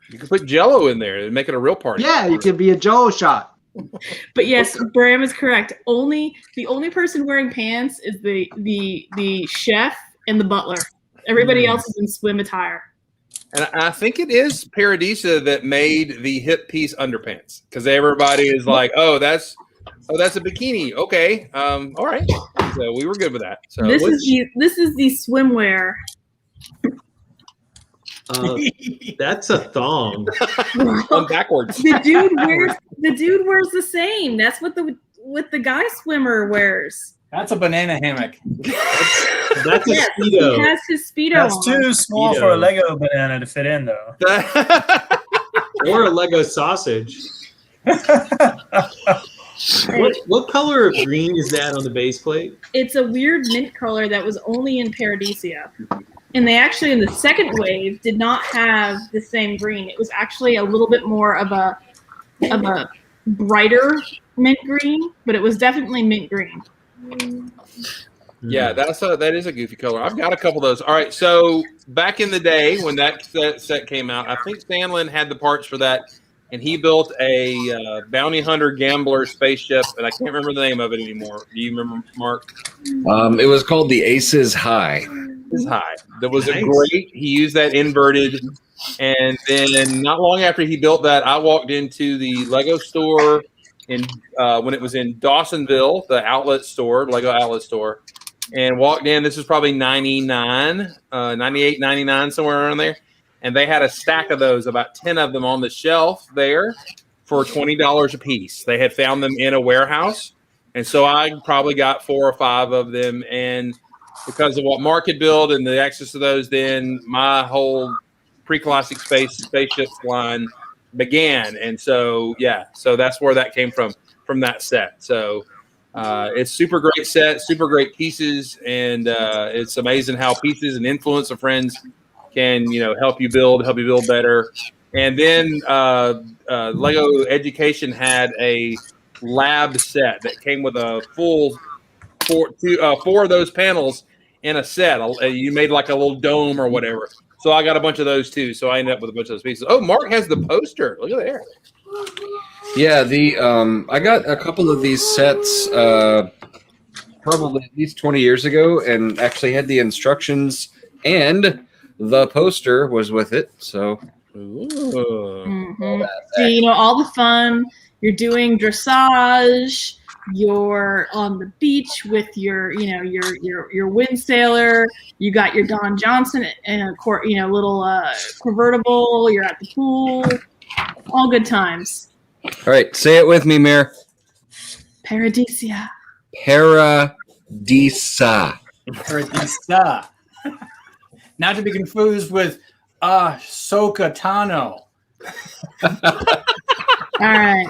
You could put Jello in there and make it a real party. Yeah, it could be a Jello shot. But yes, Bram is correct. The only person wearing pants is the chef and the butler. Everybody else is in swim attire. And I think it is Paradisa that made the hip piece underpants, because everybody is like, "Oh, that's a bikini." Okay, all right. So we were good with that. So this is the swimwear. That's a thong. On backwards. The dude wears the same. That's what the guy swimmer wears. That's a banana hammock. That's a Yes, he Speedo. has his Speedo That's on. too small Speedo. for a Lego banana to fit in, though. Or a Lego sausage. What color of green is that on the base plate? It's a weird mint color that was only in Paradisia. And they actually, in the second wave, did not have the same green. It was actually a little bit more of a brighter mint green, but it was definitely mint green. Yeah, that is a goofy color. I've got a couple of those. All right, so back in the day when that set came out, I think Stanlin had the parts for that, and he built a bounty hunter gambler spaceship, and I can't remember the name of it anymore. Do you remember, Mark? It was called the Aces High. Aces High. That was Nice. a great. He used that inverted, and then not long after he built that, I walked into the Lego store in when it was in Dawsonville, the outlet store, Lego outlet store, and walked in. This was probably 99, 98, 99, somewhere around there. And they had a stack of those, about 10 of them on the shelf there for $20 a piece. They had found them in a warehouse. And so I probably got 4 or 5 of them. And because of what Mark had built and the access to those, then my whole pre-classic spaceship line began. And so, yeah, so that's where that came from that set. So it's super great set, super great pieces. And it's amazing how pieces and influence of friends can, help you build better. And then Lego Education had a lab set that came with a full 4 of those panels in a set. You made like a little dome or whatever. So I got a bunch of those too. So I ended up with a bunch of those pieces. Oh, Mark has the poster. Look at there. Yeah, I got a couple of these sets probably at least 20 years ago, and actually had the instructions and the poster was with it. So, Mm-hmm. So, all the fun. You're doing dressage. You're on the beach with your wind sailor. You got your Don Johnson in a little convertible. You're at the pool. All good times. all right, say it with me, Mayor. Paradisia. Paradisa. Paradisa. Not to be confused with Ahsoka Tano. All right.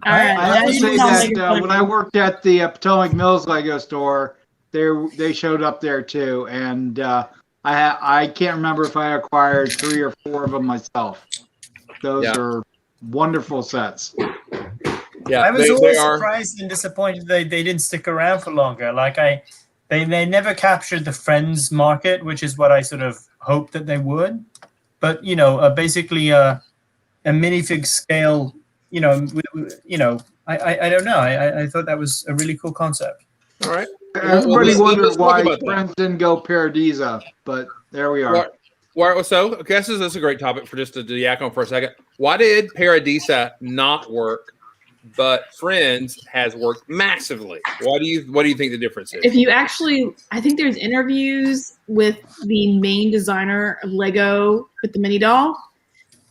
I have to say that when I worked at the Potomac Mills Lego store, they showed up there too, and I can't remember if I acquired 3 or 4 of them myself. Those are wonderful sets. Yeah, I was always surprised and disappointed they didn't stick around for longer. Like they never captured the Friends market, which is what I sort of hoped that they would. But basically a minifig scale. I don't know. I thought that was a really cool concept. All right. Everybody wondered why Friends didn't go Paradisa, but there we are. So, I guess that's a great topic for just to yak on for a second. Why did Paradisa not work, but Friends has worked massively? What do you think the difference is? If you actually, I think there's interviews with the main designer of Lego with the mini doll,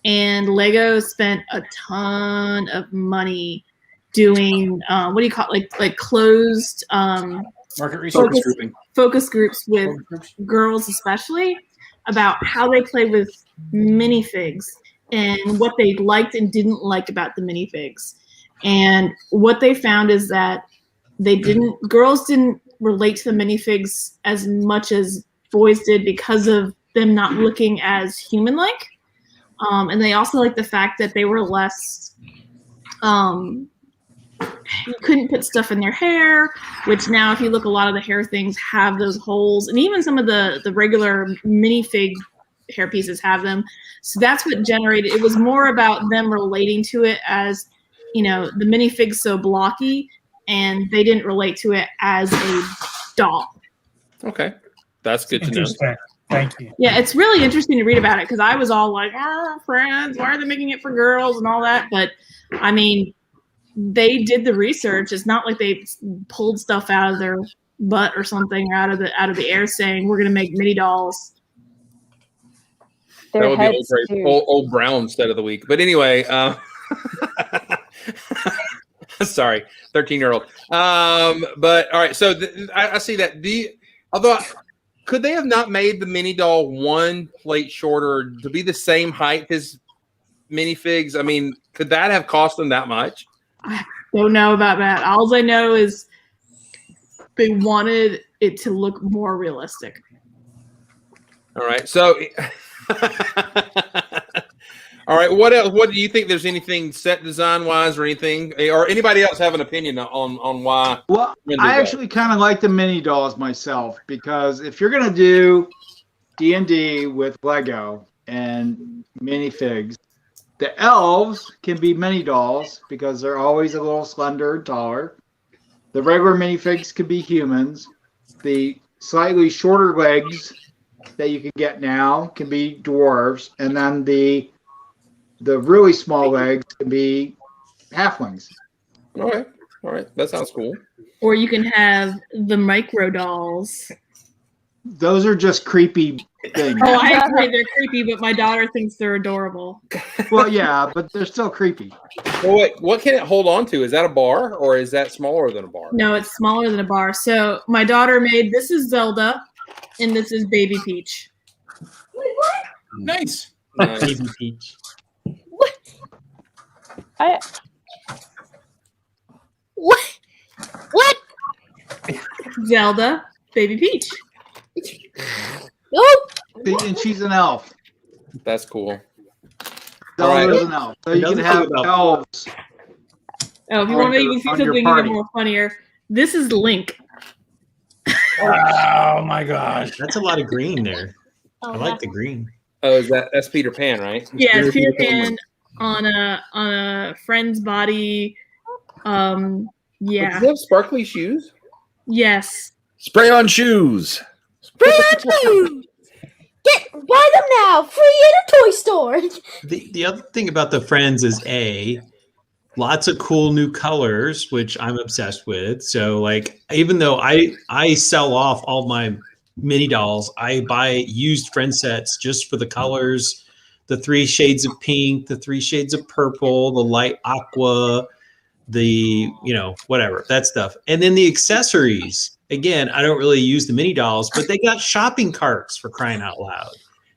and Lego spent a ton of money doing what do you call it? like closed market research focus groups with girls especially about how they play with minifigs and what they liked and didn't like about the minifigs. And what they found is that girls didn't relate to the minifigs as much as boys did because of them not looking as human-like. And they also like the fact that they were less, you couldn't put stuff in their hair, which now if you look, a lot of the hair things have those holes, and even some of the regular minifig hair pieces have them. So that's what generated, it was more about them relating to it as, the minifig's so blocky, and they didn't relate to it as a doll. Okay. That's good to know. Thank you. Yeah, it's really interesting to read about it because I was all like, Friends, why are they making it for girls and all that? But, I mean, they did the research. It's not like they pulled stuff out of their butt or something, or out of the air saying, we're going to make mini dolls. Their That would be heads too. old brown set of the week. But anyway, sorry, 13-year-old. But all right, so I see that. Although could they have not made the mini doll one plate shorter to be the same height as minifigs? I mean, could that have cost them that much? I don't know about that. All I know is they wanted it to look more realistic. All right, so all right, what else? What do you think? There's anything set design wise or anything, or anybody else have an opinion on why? Well, I actually kind of like the mini dolls myself, because if you're gonna do D&D with Lego and minifigs, the elves can be mini dolls because they're always a little slender and taller. The regular minifigs can be humans. The slightly shorter legs that you can get now can be dwarves, and then the really small legs can be halflings. All right, that sounds cool. Or you can have the micro dolls. Those are just creepy things. Oh, I agree, they're creepy, but my daughter thinks they're adorable. Well, yeah, but they're still creepy. Well, wait, what can it hold on to? Is that a bar, or is that smaller than a bar? No, it's smaller than a bar. So my daughter made, this is Zelda, and this is Baby Peach. Nice. Baby Peach. What? Zelda, Baby Peach. Nope. And she's an elf. That's cool. Zelda's an elf. So you can have elves. Oh, if you want to even see on your something even party. more funnier, this is Link. Oh my gosh. That's a lot of green there. I like the green. Oh, that's Peter Pan, right? Yeah, it's Peter Pan on a friend's body. Yeah. Does it have sparkly shoes? Yes. Spray on shoes. Spray on shoes. Buy them now, free in a toy store. The other thing about the Friends is lots of cool new colors, which I'm obsessed with. So like, even though I sell off all my mini dolls, I buy used Friend sets just for the colors, the 3 shades of pink, the 3 shades of purple, the light aqua, the, whatever, that stuff. And then the accessories, again, I don't really use the mini dolls, but they got shopping carts, for crying out loud.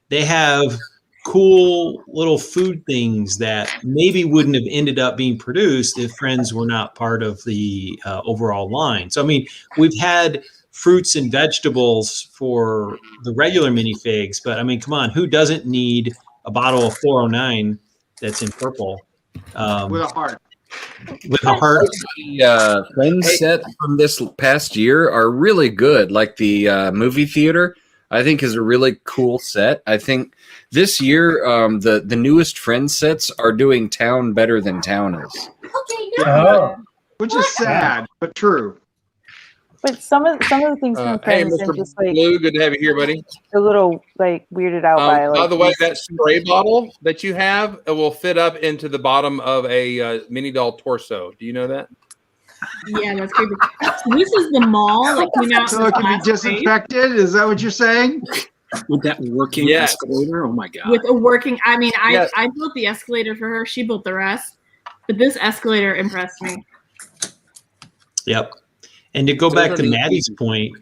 They have cool little food things that maybe wouldn't have ended up being produced if Friends were not part of the overall line. So, I mean, we've had fruits and vegetables for the regular minifigs, but I mean, come on, who doesn't need a bottle of 409 that's in purple? With a heart. With a heart. The Friends set from this past year are really good. Like the movie theater, I think is a really cool set. I think this year, the newest Friends sets are doing Town better than Town is. Which is sad, but true. But some of the things from Hey, Friends are Mr. just like Blue, good to have you here, buddy. a little like weirded out by like. By the way, that spray bottle that you have will fit up into the bottom of a mini doll torso. Do you know that? Yeah, that's creepy. So this is the mall. Like, So it can be disinfected? Is that what you're saying? With that working escalator? Oh my god. With a working, I mean, I built the escalator for her. She built the rest. But this escalator impressed me. Yep. And to go back to Maddie's point,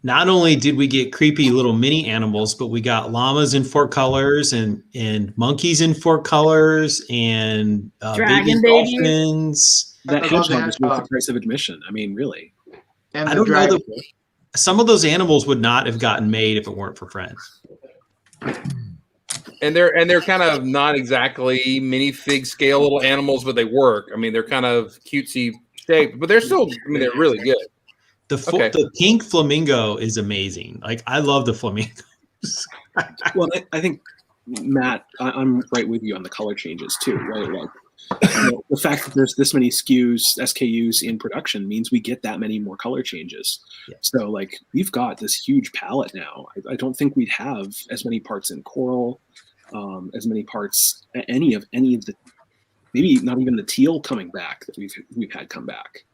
not only did we get creepy little mini animals, but we got llamas in 4 colors and monkeys in 4 colors and dragon baby dolphins. That hedgehog is worth the price of admission. I mean, really. And I don't know. Some of those animals would not have gotten made if it weren't for Friends. And they're kind of not exactly minifig scale little animals, but they work. I mean, they're kind of cutesy shaped, but they're still. I mean, they're really good. The pink flamingo is amazing. Like, I love the flamingos. Well, I think Matt, I'm right with you on the color changes too, right? Like the fact that there's this many SKUs in production means we get that many more color changes. Yeah. So like we've got this huge palette now. I don't think we'd have as many parts in coral, as many parts any of the, maybe not even the teal coming back that we've had come back.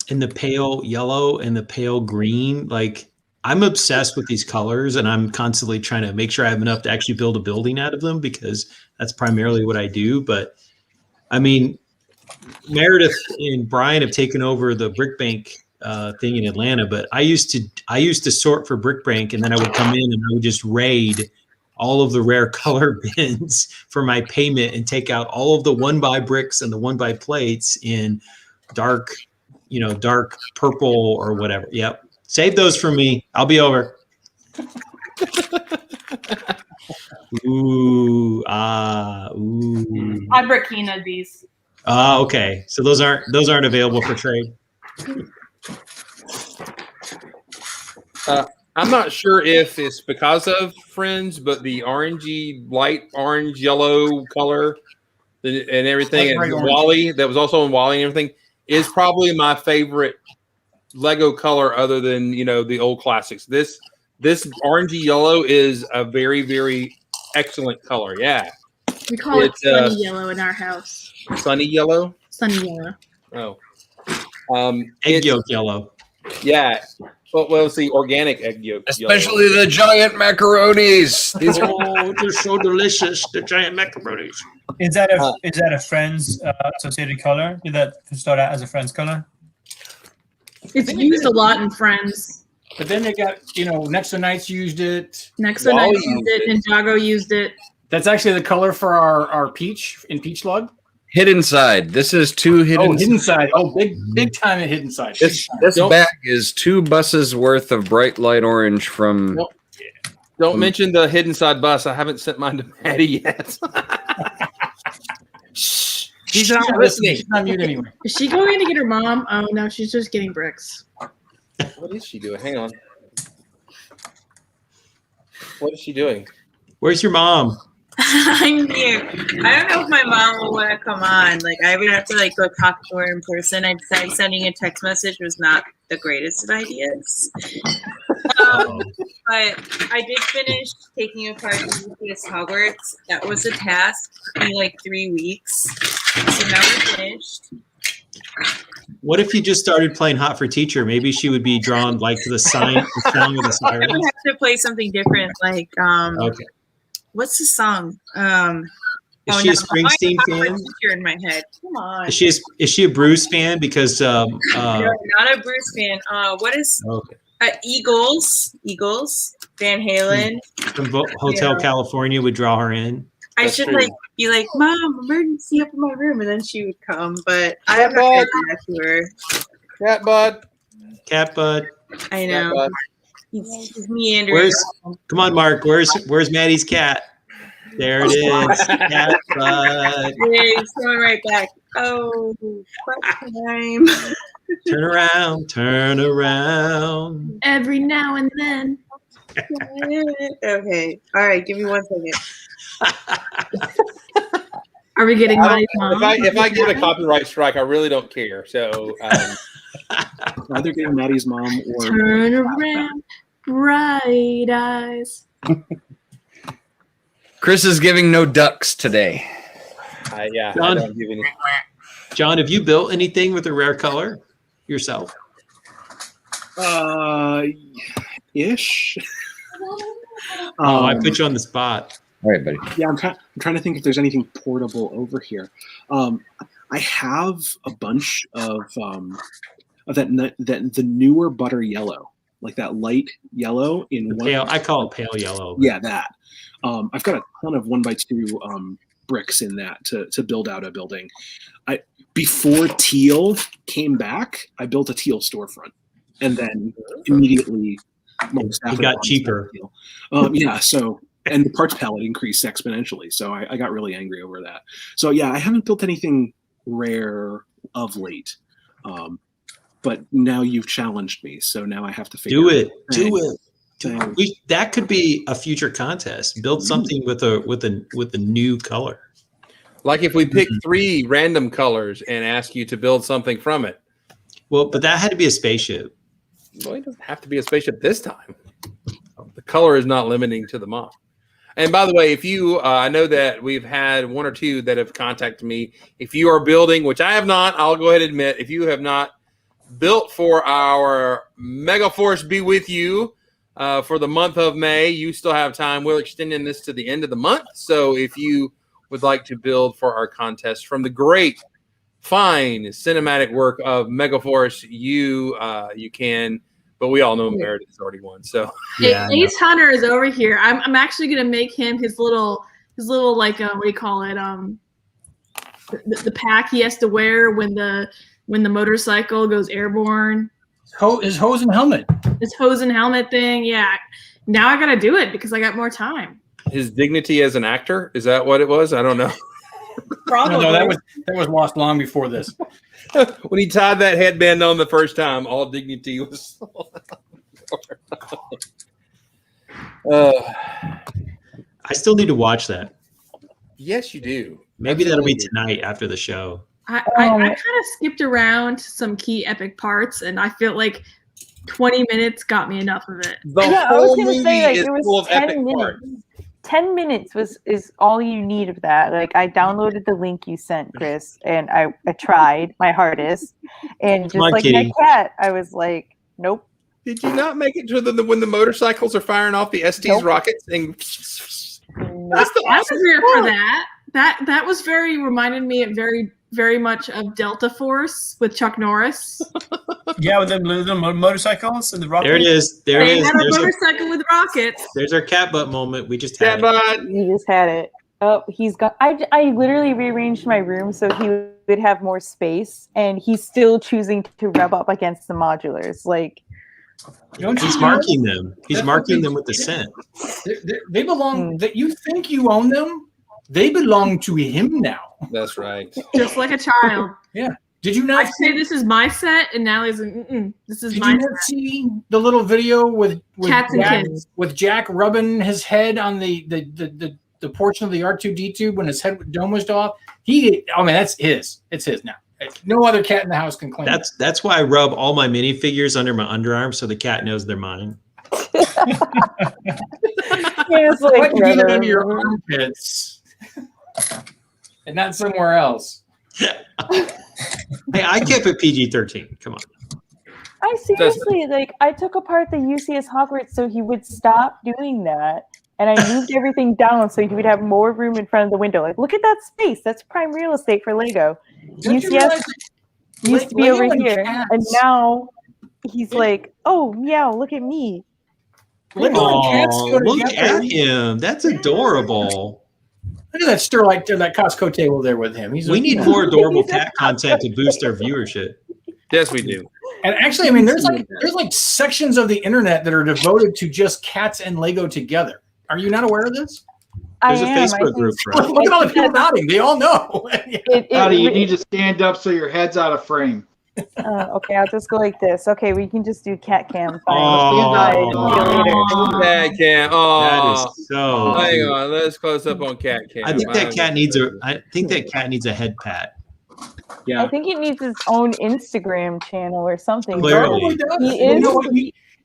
And the pale yellow and the pale green, like I'm obsessed with these colors, and I'm constantly trying to make sure I have enough to actually build a building out of them because that's primarily what I do. But I mean, Meredith and Brian have taken over the Brick Bank thing in Atlanta, but I used to sort for Brick Bank, and then I would come in and I would just raid all of the rare color bins for my payment and take out all of the 1x bricks and the 1x plates in dark purple or whatever. Yep. Save those for me. I'll be over. Ooh. I burkina these. Okay. So those aren't available for trade. I'm not sure if it's because of Friends, but the orangey, light orange, yellow color and everything, and Wally, that was also in Wally and everything, is probably my favorite Lego color other than, the old classics. This orangey yellow is a very, very excellent color. Yeah. We call it sunny yellow in our house. Sunny yellow? Sunny yellow. Oh. Egg yolk yellow. Yeah. Well, let's see, organic egg yolk. Especially the giant macaronis. These are they're so delicious. The giant macaronis. Is that a Friends associated color? Did that start out as a Friends color? It's used a lot in Friends. But then they got, Next to Nights used it. Next to Nights used it. Ninjago used it. That's actually the color for our peach in Peach Lug. Hidden Side. This is 2 hidden. Oh, Hidden Side. Oh, big time at Hidden Side. This bag is 2 buses worth of bright light orange from. Don't mention the Hidden Side bus. I haven't sent mine to Maddie yet. She's not listening. She's not mute anyway. Is she going to get her mom? Oh no, she's just getting bricks. What is she doing? Hang on. What is she doing? Where's your mom? I'm here. I don't know if my mom will want to come on. I would have to go talk to her in person. I decided sending a text message was not the greatest of ideas. But I did finish taking apart the UPS Hogwarts. That was a task. It took me 3 weeks. So now we're finished. What if you just started playing Hot for Teacher? Maybe she would be drawn to the sound of the siren. I have to play something different, okay. What's the song? Is she a Springsteen fan? In my head. Come on. Is she a Bruce fan? Because no, not a Bruce fan. What is Eagles? Van Halen. From Hotel California would draw her in. I should be like, Mom, emergency up in my room, and then she would come. But I haven't said that to her. Cat bud. I know. He's meandering. Come on, Mark. Where's Maddie's cat? There it is. Cat bud. Yeah, he's going right back. Oh, what time? Turn around. Every now and then. Okay. All right. Give me 1 second. Are we getting Maddie's mom? If I get a copyright strike, I really don't care. So either getting Maddie's mom or turn around, bright eyes. Chris is giving no ducks today. Yeah. John, I don't give any. John, have you built anything with a rare color yourself? Ish. I put you on the spot. All right, buddy. Yeah, I'm trying to think if there's anything portable over here. I have a bunch of the newer butter yellow, like that light yellow in pale. I call it pale yellow. Yeah, that. I've got a ton of 1x2 bricks in that to build out a building. Before teal came back, I built a teal storefront, and then immediately it got cheaper. Yeah, so. And the parts palette increased exponentially, so I got really angry over that. So yeah, I haven't built anything rare of late, but now you've challenged me, so now I have to figure. Do it. That could be a future contest. Build something with a new color. Like if we pick 3 random colors and ask you to build something from it. Well, but that had to be a spaceship. Well, it doesn't have to be a spaceship this time. The color is not limiting to the mod. And by the way, if you, I know that we've had 1 or 2 that have contacted me. If you are building, which I have not, I'll go ahead and admit, if you have not built for our Mega Force Be With You for the month of May. You still have time. We're extending this to the end of the month. So if you would like to build for our contest from the great, fine cinematic work of Megaforce, you can. But we all know Meredith has already won. So yeah, Ace Hunter is over here. I'm actually gonna make him his little like what do you call it? The pack he has to wear when the motorcycle goes airborne. His hose and helmet. His hose and helmet thing. Yeah. Now I gotta do it because I got more time. his dignity as an actor, is that what it was? I don't know. Probably. No, that was lost long before this. When he tied that headband on the first time, all dignity was. I still need to watch that. Yes, you do. Maybe that'll be tonight after the show. I kind of skipped around some key epic parts, and I feel like 20 minutes got me enough of it. I was gonna say, like, it was 10 minutes. 10 minutes is all you need of that. Like, I downloaded the link you sent, Chris, and I tried my hardest, and just like my cat, I was like, nope. Did you not make it to when the motorcycles are firing off the ST's rockets? And I was here for that. That was reminded me of very much of Delta Force with Chuck Norris. Yeah, with the motorcycles and the rockets. There it is. There it is. Had a motorcycle with rockets. There's our cat butt moment. We just had it. We just had it. Oh, he's got. I literally rearranged my room so he would have more space, and he's still choosing to rub up against the modulars. Like, he's marking them. He's marking them with the scent. They belong. That you think you own them. They belong to him now. That's right. Just like a child. Yeah. Did you not say this is my set, and now he's this is my set. Did you not see the little video with Cats and Jack, kids with Jack rubbing his head on the portion of the R2D2 when his dome was off? That's his. It's his now. No other cat in the house can claim it. That's why I rub all my minifigures under my underarm so the cat knows they're mine. It's like you do that under your armpits and not somewhere else. Hey, I kept it PG-13. Come on. I seriously, I took apart the UCS Hogwarts so he would stop doing that. And I moved everything down so he would have more room in front of the window. Like, look at that space. That's prime real estate for Lego. UCS used to be over here. And now he's like, oh, meow, look at me. Look at him. That's adorable. Look at that Sterlite, that Costco table there with him. We need more adorable cat content to boost our viewership. Yes, we do. And actually, there's like sections of the internet that are devoted to just cats and Lego together. Are you not aware of this? There's a Facebook group, right? Look at all the people nodding. They all know. Howdy, you need to stand up so your head's out of frame. Okay, I'll just go like this. Okay, we can just do cat cam. Cat cam. Oh, that is so. Hang on, let's close up on cat cam. I think that cat needs a head pat. Yeah, I think it needs its own Instagram channel or something. Clearly,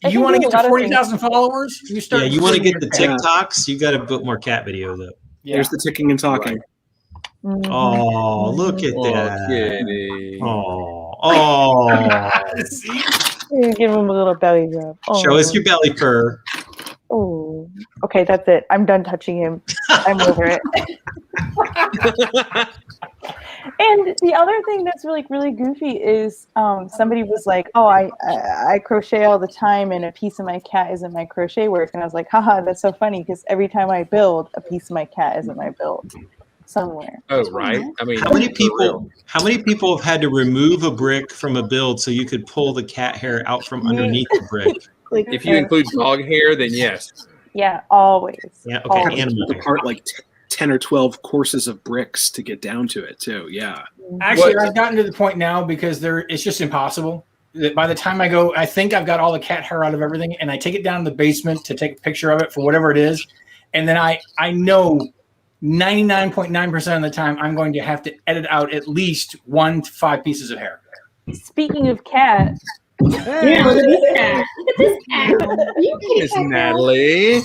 you want to get to 40,000 followers? You want to get the TikToks? You got to put more cat videos up. Yeah. There's the ticking and talking. Right. Oh, look at that! Kitty. See? Give him a little belly rub. Show us your belly fur. Oh, okay, that's it. I'm done touching him. I'm over it. And the other thing that's really goofy is somebody was like, oh, I crochet all the time and a piece of my cat isn't my crochet work. And I was like, haha, that's so funny because every time I build, a piece of my cat isn't my build somewhere. Oh, right. How many people have had to remove a brick from a build so you could pull the cat hair out from underneath the brick? If you include dog hair, then yes. Yeah, always. Yeah, okay, always. Animal apart like 10 or 12 courses of bricks to get down to it too. Yeah. Actually, I've gotten to the point now because it's just impossible. That by the time I go, I think I've got all the cat hair out of everything, and I take it down to the basement to take a picture of it for whatever it is, and then I know 99.9% of the time I'm going to have to edit out at least 1 to 5 pieces of hair. Speaking of cats. Yeah, look at this cat. Look at this cat. Miss Natalie.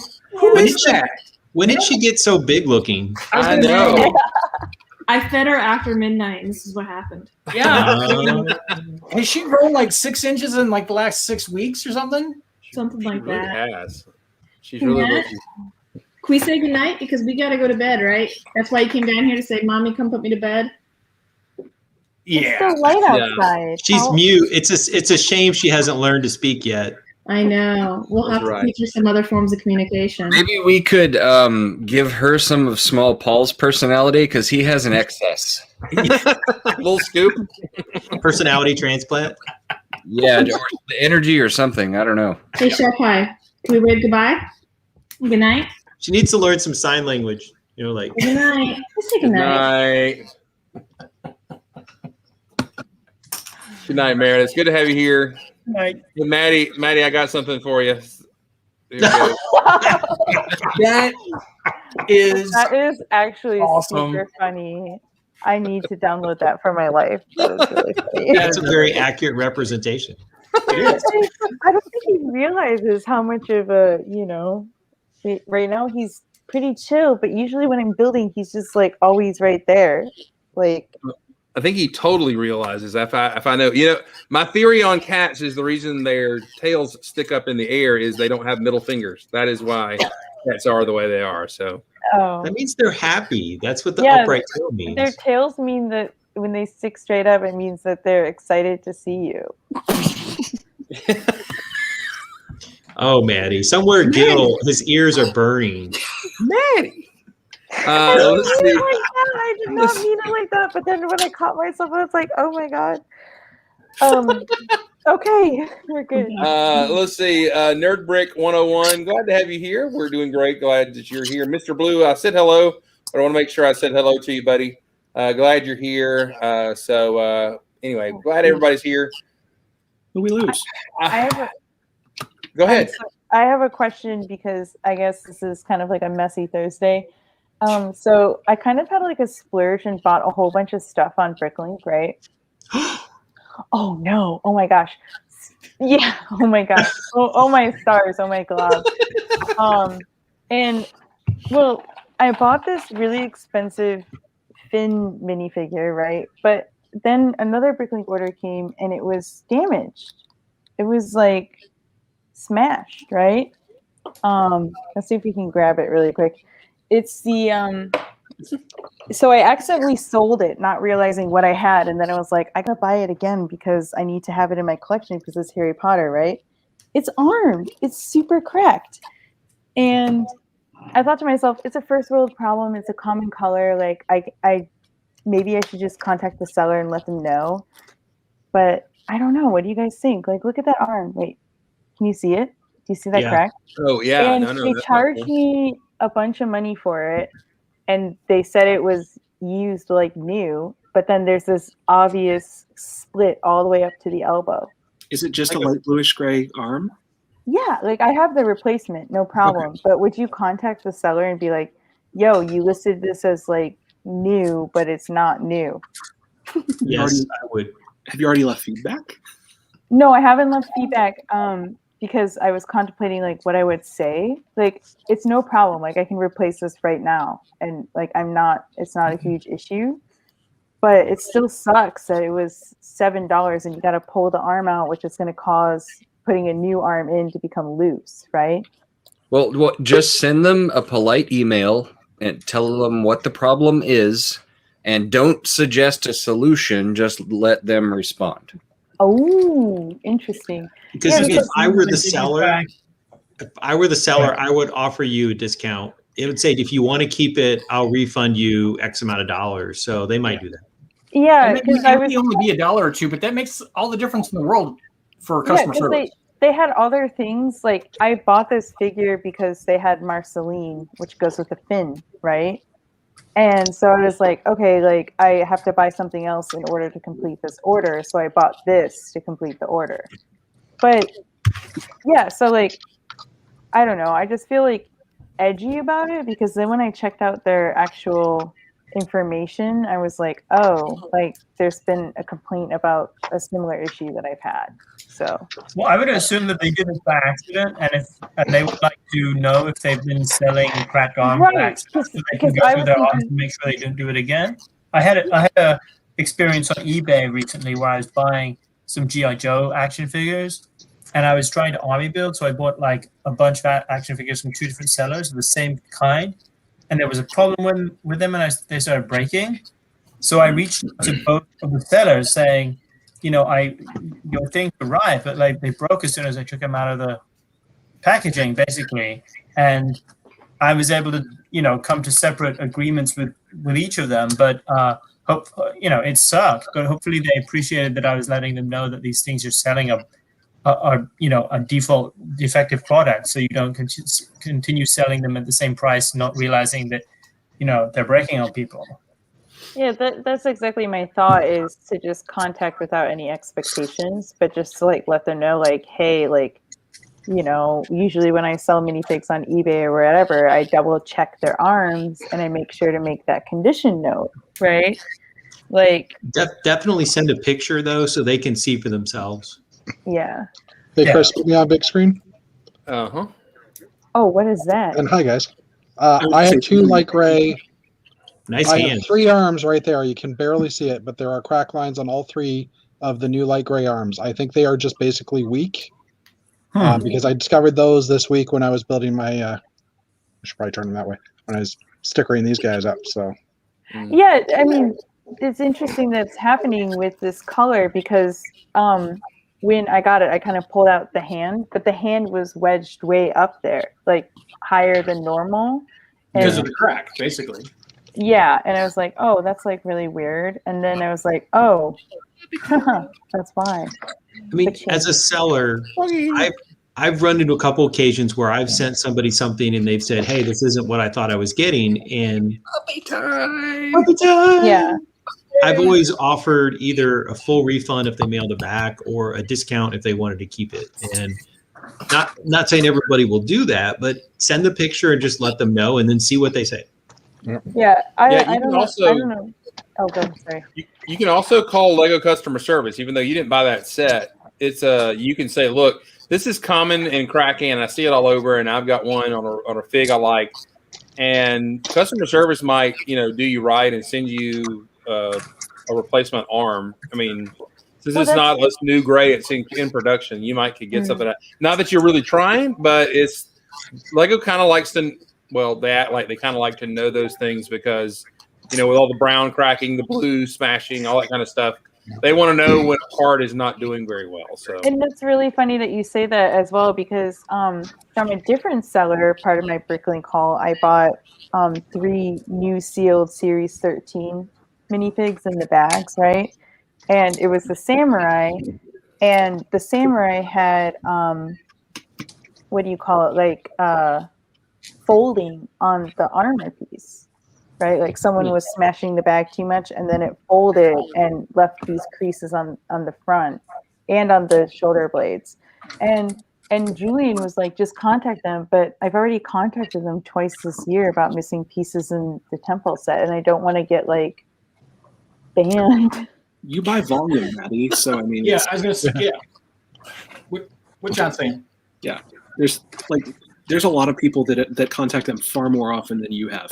When did she get so big looking? I know. I fed her after midnight, and this is what happened. Yeah. Has she grown like 6 inches in like the last 6 weeks or something? Something She like really that. has. She's really Matt, can we say goodnight? Because we got to go to bed, right? That's why you came down here to say, Mommy, come put me to bed? It's still light outside. She's mute. It's a shame she hasn't learned to speak yet. I know. We'll That's have to right. teach her some other forms of communication. Maybe we could give her some of Small Paul's personality because he has an excess. Little scoop. Personality transplant. Yeah, or the energy or something. I don't know. Hey, Chef Pie, can we wave goodbye? Good night. She needs to learn some sign language. You know, like Good night. Let's say good night. Good night, Meredith. It's good to have you here. Good night. Hey, Maddie, I got something for you. There you go. That is actually awesome. super funny. I need to download that for my life. That is really funny. That's a very accurate representation. I don't think he realizes how much of a, right now he's pretty chill, but usually when I'm building, he's just like always right there. Like, I think he totally realizes if I know, my theory on cats is the reason their tails stick up in the air is they don't have middle fingers. That is why cats are the way they are. So that means they're happy. That's what the Yeah, upright tail means. their tails mean that when they stick straight up, it means that they're excited to see you. Oh, Maddie. Somewhere Gil, his ears are burning. Maddie. I didn't Let's mean see. it like that. I did not mean it like that. But then when I caught myself, I was like, oh my God. Okay, we're good. Let's see. Nerd Brick 101. Glad to have you here. We're doing great. Glad that you're here. Mr. Blue, I said hello, but I want to make sure I said hello to you, buddy. Glad you're here. Anyway, glad everybody's here. Who we lose? Go ahead. I have a question because I guess this is kind of like a messy Thursday. So I kind of had like a splurge and bought a whole bunch of stuff on Bricklink, right? Oh no! Oh my gosh! Yeah! Oh my gosh! Oh my stars! Oh my globs! And well, I bought this really expensive Finn minifigure, right? But then another Bricklink order came and it was damaged. It was like smashed, right? Let's see if we can grab it really quick. It's the so I accidentally sold it, not realizing what I had, and then I was like, I gotta buy it again because I need to have it in my collection because it's Harry Potter, right? It's armed. It's super cracked. And I thought to myself, it's a first world problem. It's a common color. Like I maybe I should just contact the seller and let them know. But I don't know. What do you guys think? Like, look at that arm. Wait, can you see it? Do you see that crack? Oh yeah. And No, they that's not charged cool. me a bunch of money for it, and they said it was used like new. But then there's this obvious split all the way up to the elbow. Is it just a light bluish gray arm? Yeah, like I have the replacement, no problem. Okay. But would you contact the seller and be like, "Yo, you listed this as like new, but it's not new"? Yes, I would. Have you already left feedback? No, I haven't left feedback because I was contemplating like what I would say. Like, it's no problem. Like, I can replace this right now, and like it's not a huge issue. But it still sucks that it was $7 and you got to pull the arm out, which is going to cause putting a new arm in to become loose, right? Well, just send them a polite email and tell them what the problem is, and don't suggest a solution. Just let them respond. Oh, interesting. Because if I were the seller, I would offer you a discount. It would say, if you want to keep it, I'll refund you X amount of dollars. So they might do that. Yeah, because it may only be $1 or $2, but that makes all the difference in the world for customer service. They had other things. Like, I bought this figure because they had Marceline, which goes with the fin, right? And so I was like, okay, like I have to buy something else in order to complete this order. So I bought this to complete the order. But yeah, so like, I don't know. I just feel like edgy about it because then when I checked out their actual information, I was like, oh, like there's been a complaint about a similar issue that I've had. So, well, I would assume that they did it by accident, and they would like to know if they've been selling cracked arms by accident, so they can go through their arms and make sure they didn't do it again. I had a experience on eBay recently where I was buying some G.I. Joe action figures, and I was trying to army build, so I bought like a bunch of action figures from 2 different sellers of the same kind, and there was a problem with them, and they started breaking. So I reached out to both of the sellers saying, your things arrived, but like they broke as soon as I took them out of the packaging, basically, and I was able to come to separate agreements with each of them, but it sucked, but hopefully they appreciated that I was letting them know that these things are selling a default defective product, so you don't continue selling them at the same price, not realizing that they're breaking on people. Yeah, that's exactly my thought, is to just contact without any expectations, but just to like let them know, like, hey, like, usually when I sell minifigs on eBay or whatever, I double check their arms and I make sure to make that condition note, right? Like, definitely send a picture though, so they can see for themselves. yeah. Hey, Chris, put me on big screen. Uh-huh. Oh, what is that? And hi, guys. I have 2 light gray. Nice I hand. have 3 arms right there. You can barely see it, but there are crack lines on all 3 of the new light gray arms. I think they are just basically weak. Because I discovered those this week when I was building my. I should probably turn them that way. When I was stickering these guys up. So. Yeah, I mean, it's interesting that it's happening with this color because when I got it, I kind of pulled out the hand, but the hand was wedged way up there, like higher than normal. Because of the crack, basically. Yeah, and I was like, oh, that's like really weird. And then I was like, oh, that's why. I mean, as a seller, I've run into a couple occasions where I've sent somebody something and they've said, "Hey, this isn't what I thought I was getting," and Puppy time. Yeah. I've always offered either a full refund if they mailed it back or a discount if they wanted to keep it. And not saying everybody will do that, but send the picture and just let them know, and then see what they say. Yeah, I you don't can know. also- I don't know. Oh, good. Sorry. You can also call Lego customer service, even though you didn't buy that set. It's you can say, look, this is common in cracking, and I see it all over, and I've got one on a fig I like, and customer service might do you right and send you a replacement arm. I mean, since it's not this new gray, it's in production. You might could get something. Not that you're really trying, but it's Lego kind of likes to. Well, they act like they kind of like to know those things because, with all the brown cracking, the blue smashing, all that kind of stuff, they want to know when a part is not doing very well. So, and it's really funny that you say that as well, because from a different seller, part of my Bricklink haul, I bought 3 new sealed Series 13 minifigs in the bags, right? And it was the Samurai, and the Samurai had what do you call it, like folding on the armor piece, right? Like someone was smashing the bag too much, and then it folded and left these creases on the front and on the shoulder blades. And Julian was like, just contact them, but I've already contacted them twice this year about missing pieces in the temple set, and I don't want to get like banned. You buy volume, Maddie. So I mean, Yeah, I was gonna say, yeah. What John's saying? Yeah, there's a lot of people that contact them far more often than you have.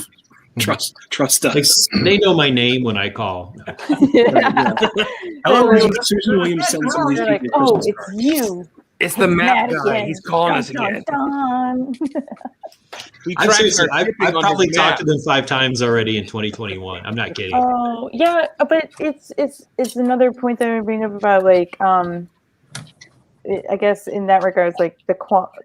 Trust us. They know my name when I call. Hello, Susan Williams sends some of these They're like, people oh, Christmas it's cards. you. it's the map Matt guy. again. He's calling us Dun, again. dun, dun. I've probably talked to them 5 times already in 2021. I'm not kidding. Oh yeah, but it's another point that I bring up about like I guess in that regards, like the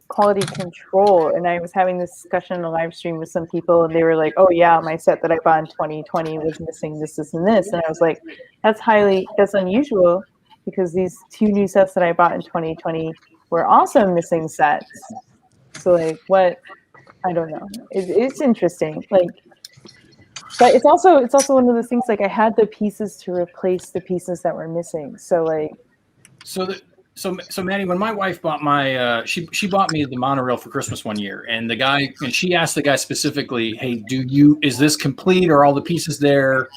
quality control. And I was having this discussion in a live stream with some people, and they were like, "Oh yeah, my set that I bought in 2020 was missing this, and this." And I was like, "That's unusual, because these 2 new sets that I bought in 2020 were also missing sets." So like, what? I don't know. It's interesting. Like, but it's also one of those things. Like, I had the pieces to replace the pieces that were missing. So like, So Maddie, when my wife bought my, she bought me the monorail for Christmas one year, and she asked the guy specifically, "Hey, is this complete? Or all the pieces there?"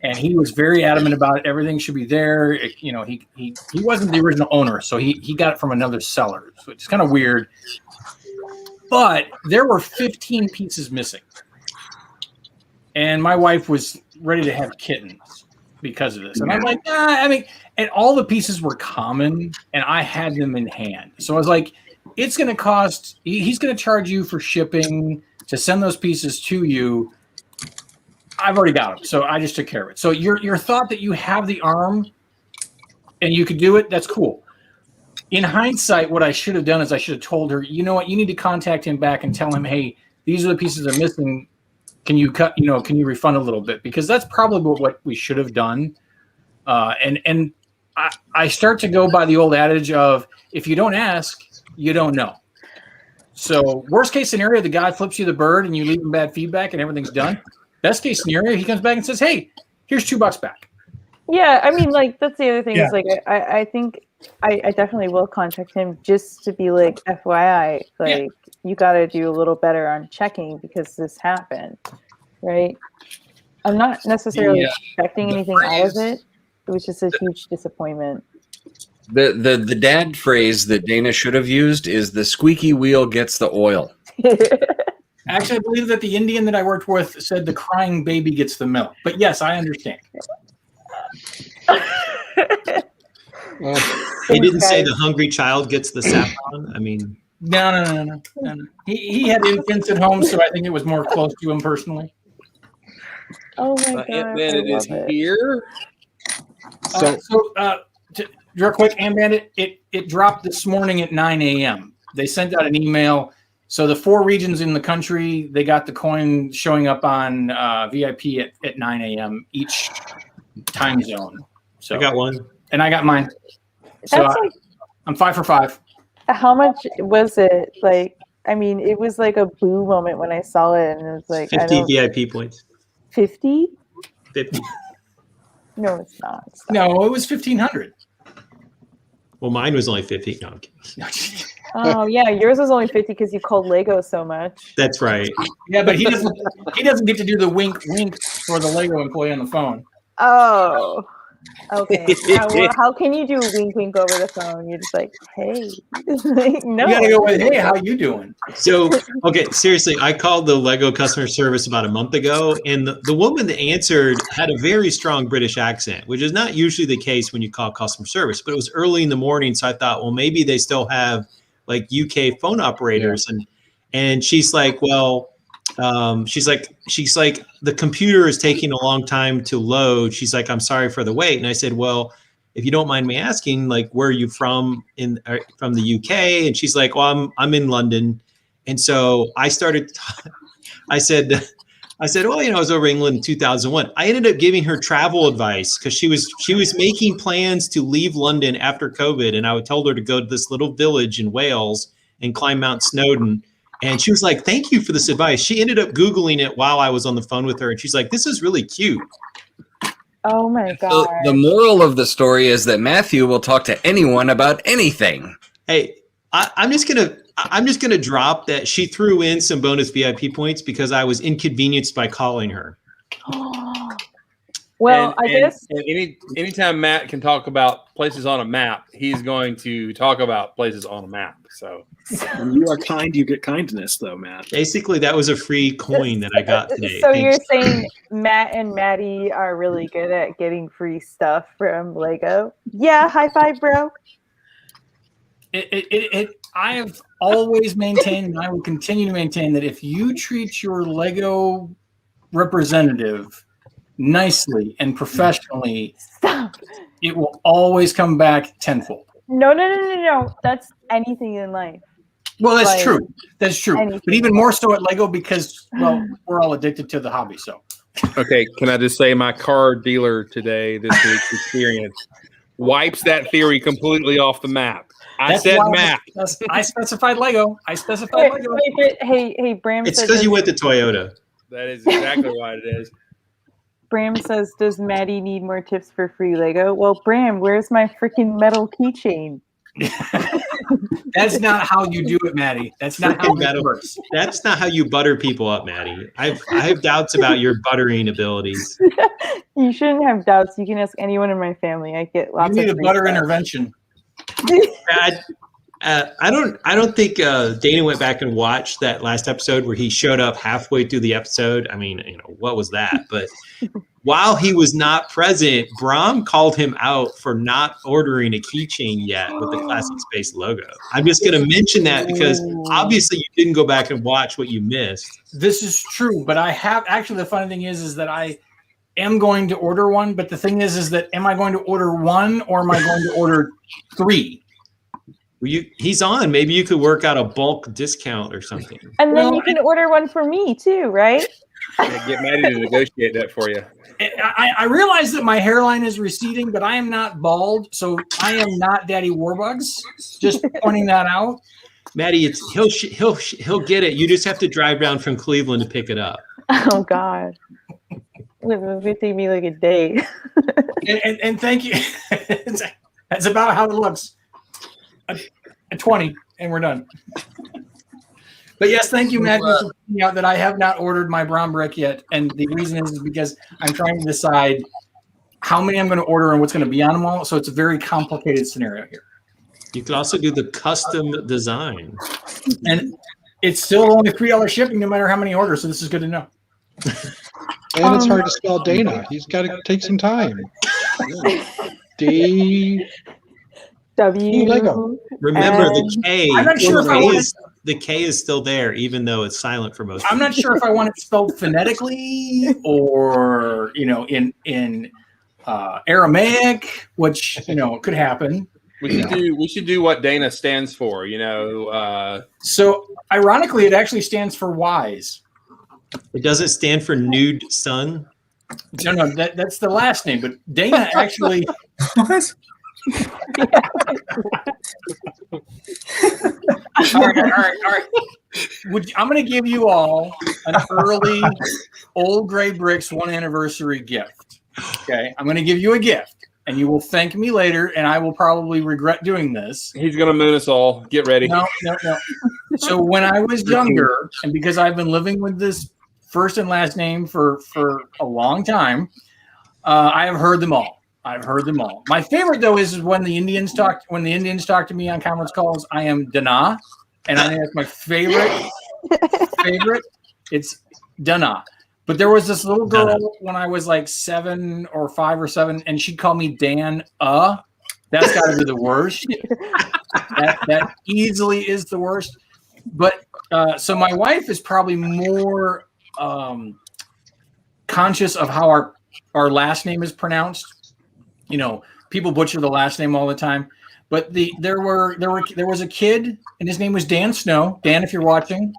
And he was very adamant about it. Everything should be there. He wasn't the original owner, so he got it from another seller. So it's kind of weird. But there were 15 pieces missing, and my wife was ready to have kittens. because of this. And I'm like, I mean, and all the pieces were common, and I had them in hand. So I was like, it's going to cost. He's going to charge you for shipping to send those pieces to you. I've already got them, so I just took care of it. So your thought that you have the arm and you could do it, that's cool. In hindsight, what I should have done is I should have told her, you know what, you need to contact him back and tell him, hey, these are the pieces that are missing. Can you can you refund a little bit? Because that's probably what we should have done. And I start to go by the old adage of, if you don't ask, you don't know. So worst case scenario, the guy flips you the bird and you leave him bad feedback and everything's done. Best case scenario, he comes back and says, hey, here's $2 back. Yeah, I mean, like, that's the other thing is, Yeah. like, I think I definitely will contact him just to be like, FYI, like, you got to do a little better on checking because this happened, right? I'm not necessarily expecting anything out of it. It was just a huge disappointment. The dad phrase that Dana should have used is the squeaky wheel gets the oil. Actually, I believe that the Indian that I worked with said the crying baby gets the milk. But yes, I understand. They didn't say the hungry child gets the saffron. I mean, No. He had infants at home, so I think it was more close to him personally. Oh my god! Aunt Bandit is here. Real quick, Aunt Bandit, it dropped this morning at 9 a.m. They sent out an email. So the 4 regions in the country, they got the coin showing up on VIP at 9 a.m. each time zone. So I got one. And I got mine. So I'm 5 for 5. How much was it? Like, I mean, it was like a boo moment when I saw it, and it was like 50 VIP points. 50? 50. No, it's not. No, it was 1,500. Well, mine was only 50. No, I'm kidding. Oh yeah, yours was only 50 because you called Lego so much. That's right. Yeah, but he doesn't get to do the wink for the Lego employee on the phone. Oh, okay. How can you do a wink over the phone? You're just like, hey, like, no. You gotta go with, hey, how you doing? So, okay, seriously, I called the Lego customer service about a month ago, and the woman that answered had a very strong British accent, which is not usually the case when you call customer service. But it was early in the morning, so I thought, well, maybe they still have like UK phone operators, and she's like, well, she's like, the computer is taking a long time to load. She's like, I'm sorry for the wait. And I said, well, if you don't mind me asking, like, where are you from from the UK? And she's like, well, I'm in London. And so I said, well, I was over England in 2001. I ended up giving her travel advice because she was making plans to leave London after COVID. And I told her to go to this little village in Wales and climb Mount Snowdon. And she was like, thank you for this advice. She ended up Googling it while I was on the phone with her. And she's like, this is really cute. Oh my god. So the moral of the story is that Matthew will talk to anyone about anything. Hey, I'm just gonna drop that she threw in some bonus VIP points because I was inconvenienced by calling her. Well, I guess anytime Matt can talk about places on a map, he's going to talk about places on a map. So when you are kind, you get kindness, though, Matt. Basically, that was a free coin that I got today. So you're saying Matt and Maddie are really good at getting free stuff from Lego? Yeah, high five, bro. I have always maintained, and I will continue to maintain, that if you treat your Lego representative nicely and professionally, it will always come back tenfold. No. That's anything in life. Well, that's true. That's true. Anything. But even more so at Lego because, well, we're all addicted to the hobby. So, okay, can I just say my car dealer today, this week's experience, wipes that theory completely off the map. I said map. I specified Lego. Lego. Hey, Bram. It's because you went to Toyota. That is exactly why it is. Bram says, does Maddie need more tips for free Lego? Well, Bram, where's my freaking metal keychain? That's not how you do it, Maddie. That's not how it works. That's not how you butter people up, Maddie. I have doubts about your buttering abilities. You shouldn't have doubts. You can ask anyone in my family. I get lots of You need a butter stuff. intervention. I don't think Dana went back and watched that last episode where he showed up halfway through the episode. I mean, what was that? But while he was not present, Brahm called him out for not ordering a keychain yet with the Classic Space logo. I'm just going to mention that because obviously you didn't go back and watch what you missed. This is true, but I have actually. The funny thing is that I am going to order one. But the thing is that am I going to order one or am I going to order 3? Well, he's on. Maybe you could work out a bulk discount or something. And then you can order one for me too, right? Yeah, get Maddie to negotiate that for you. I realize that my hairline is receding, but I am not bald, so I am not Daddy Warbugs. Just pointing that out. Maddie, he'll get it. You just have to drive down from Cleveland to pick it up. Oh God, it would take me like a day. and thank you. That's about how it looks. A 20, and we're done. But yes, thank you, Magnus, for pointing out that I have not ordered my brown brick yet, and the reason is because I'm trying to decide how many I'm going to order and what's going to be on them all. So it's a very complicated scenario here. You could also do the custom design, and it's still only $3 shipping, no matter how many orders. So this is good to know. And it's hard to spell Dana. He's got to take some time. D. W. Lego. Remember the K. I'm not sure if I want the K is still there, even though it's silent for most. I'm not sure if I want it spelled phonetically or in Aramaic, which could happen. We should do what Dana stands for. So ironically, it actually stands for wise. It doesn't stand for nude sun. No, that's the last name. But Dana actually. What? All right. I'm going to give you all an early Old Gray Bricks 1 anniversary gift. Okay, I'm going to give you a gift, and you will thank me later, and I will probably regret doing this. He's going to moon us all. Get ready. No. So when I was younger, and because I've been living with this first and last name for a long time, I have heard them all. My favorite though is when the Indians talk to me on conference calls. I am Dana, and I think that's my favorite. It's Dana. But there was this little girl when I was like 5 or 7, and she'd call me Dan. That's got to be the worst. That easily is the worst. But so my wife is probably more conscious of how our last name is pronounced. People butcher the last name all the time, but there was a kid and his name was Dan Snow. Dan, if you're watching,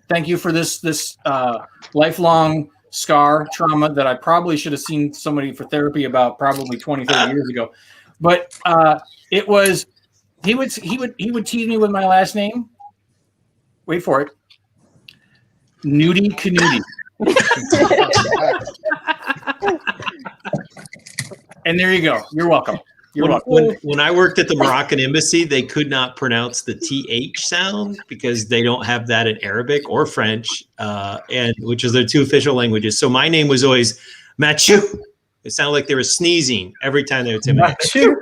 thank you for this lifelong trauma that I probably should have seen somebody for therapy about probably 20, 30 years ago. But he would tease me with my last name. Wait for it. Nudie Canudi. And there you go. You're welcome. When I worked at the Moroccan embassy, they could not pronounce the TH sound because they don't have that in Arabic or French, and which is their 2 official languages. So my name was always Machu. It sounded like they were sneezing every time they would say Machu.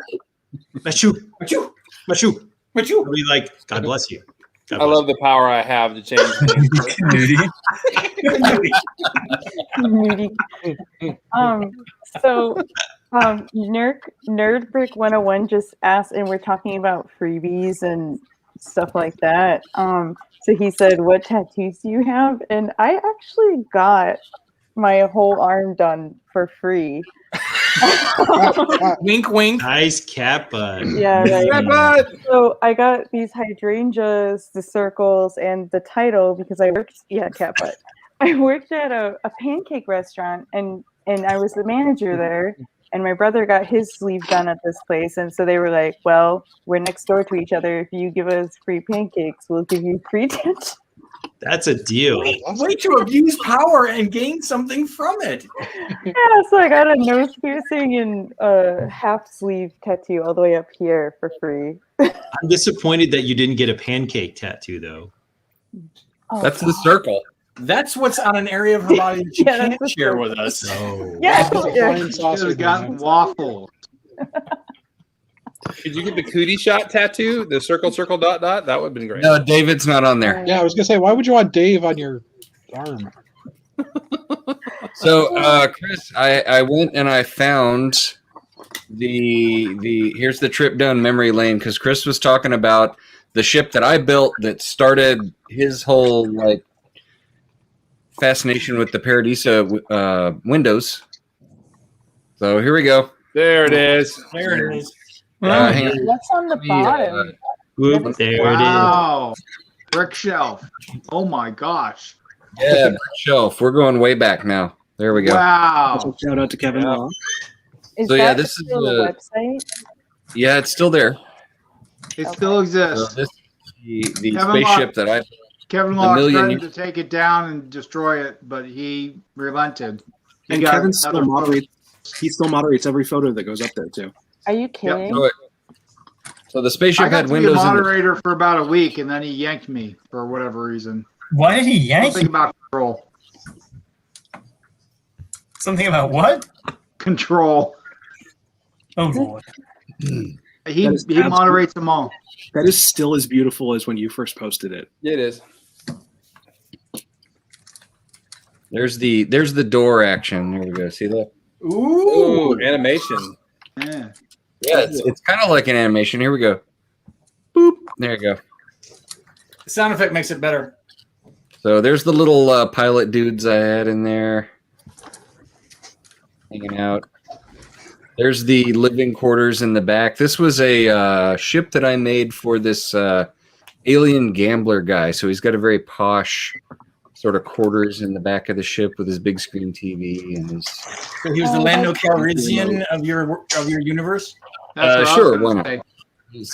I'd be like, God bless you. I love the power I have to change things. So Nerd Brick 101 just asked, and we're talking about freebies and stuff like that. So he said, what tattoos do you have? And I actually got my whole arm done for free. Wink, wink. Nice cat butt. Yeah, right. Cat butt. So I got these hydrangeas, the circles, and the title because I worked. Yeah, cat butt. I worked at a pancake restaurant, and I was the manager there. And my brother got his sleeve done at this place, and so they were like, "Well, we're next door to each other. If you give us free pancakes, we'll give you free tattoos." That's a deal. Way to abuse power and gain something from it. Yeah, so I got a nose piercing and a half sleeve tattoo all the way up here for free. I'm disappointed that you didn't get a pancake tattoo, though. Oh, that's the circle. That's what's on an area of her body that you can't share with us. Oh. Yeah, Should have gotten waffles. Could you get the cootie shot tattoo? The circle, circle, dot, dot? That would have been great. No, David's not on there. Yeah, I was gonna say, why would you want Dave on your arm? So, Chris, I went and I found the here's the trip down memory lane because Chris was talking about the ship that I built that started his whole like fascination with the Paradisa windows. So here we go. There it is. There it is. Hang on. What's on the bottom? Wow. Brick shelf. Oh my gosh. Yeah, shelf. We're going way back now. There we go. Wow. Shout out to Kevin Law. Is So, yeah, that this is still the website? Yeah, it's still there. It still exists. So this is the Kevin spaceship Law- that I Kevin the Law million- tried to take it down and destroy it, but he relented. He And got Kevin still another- moderates. He still moderates every photo that goes up there too. Are you kidding? So the I spaceship got had to be a windows in the moderator for about a week, and then he yanked me for whatever reason. Why did he yank Something you? about control. Something about what? Control. Oh Lord. He That is he moderates them all. That is still as beautiful as when you first posted it. It is. There's the door action. There we go. See that? Ooh, animation. Yeah. Yeah, it's kind of like an animation. Here we go. Boop. There you go. The sound effect makes it better. So there's the little pilot dudes I had in there hanging out. There's the living quarters in the back. This was a ship that I made for this alien gambler guy. So he's got a very posh sort of quarters in the back of the ship with his big screen TV and his. So he was the Lando Calrissian of your universe. That's what I was Sure, gonna why not? say.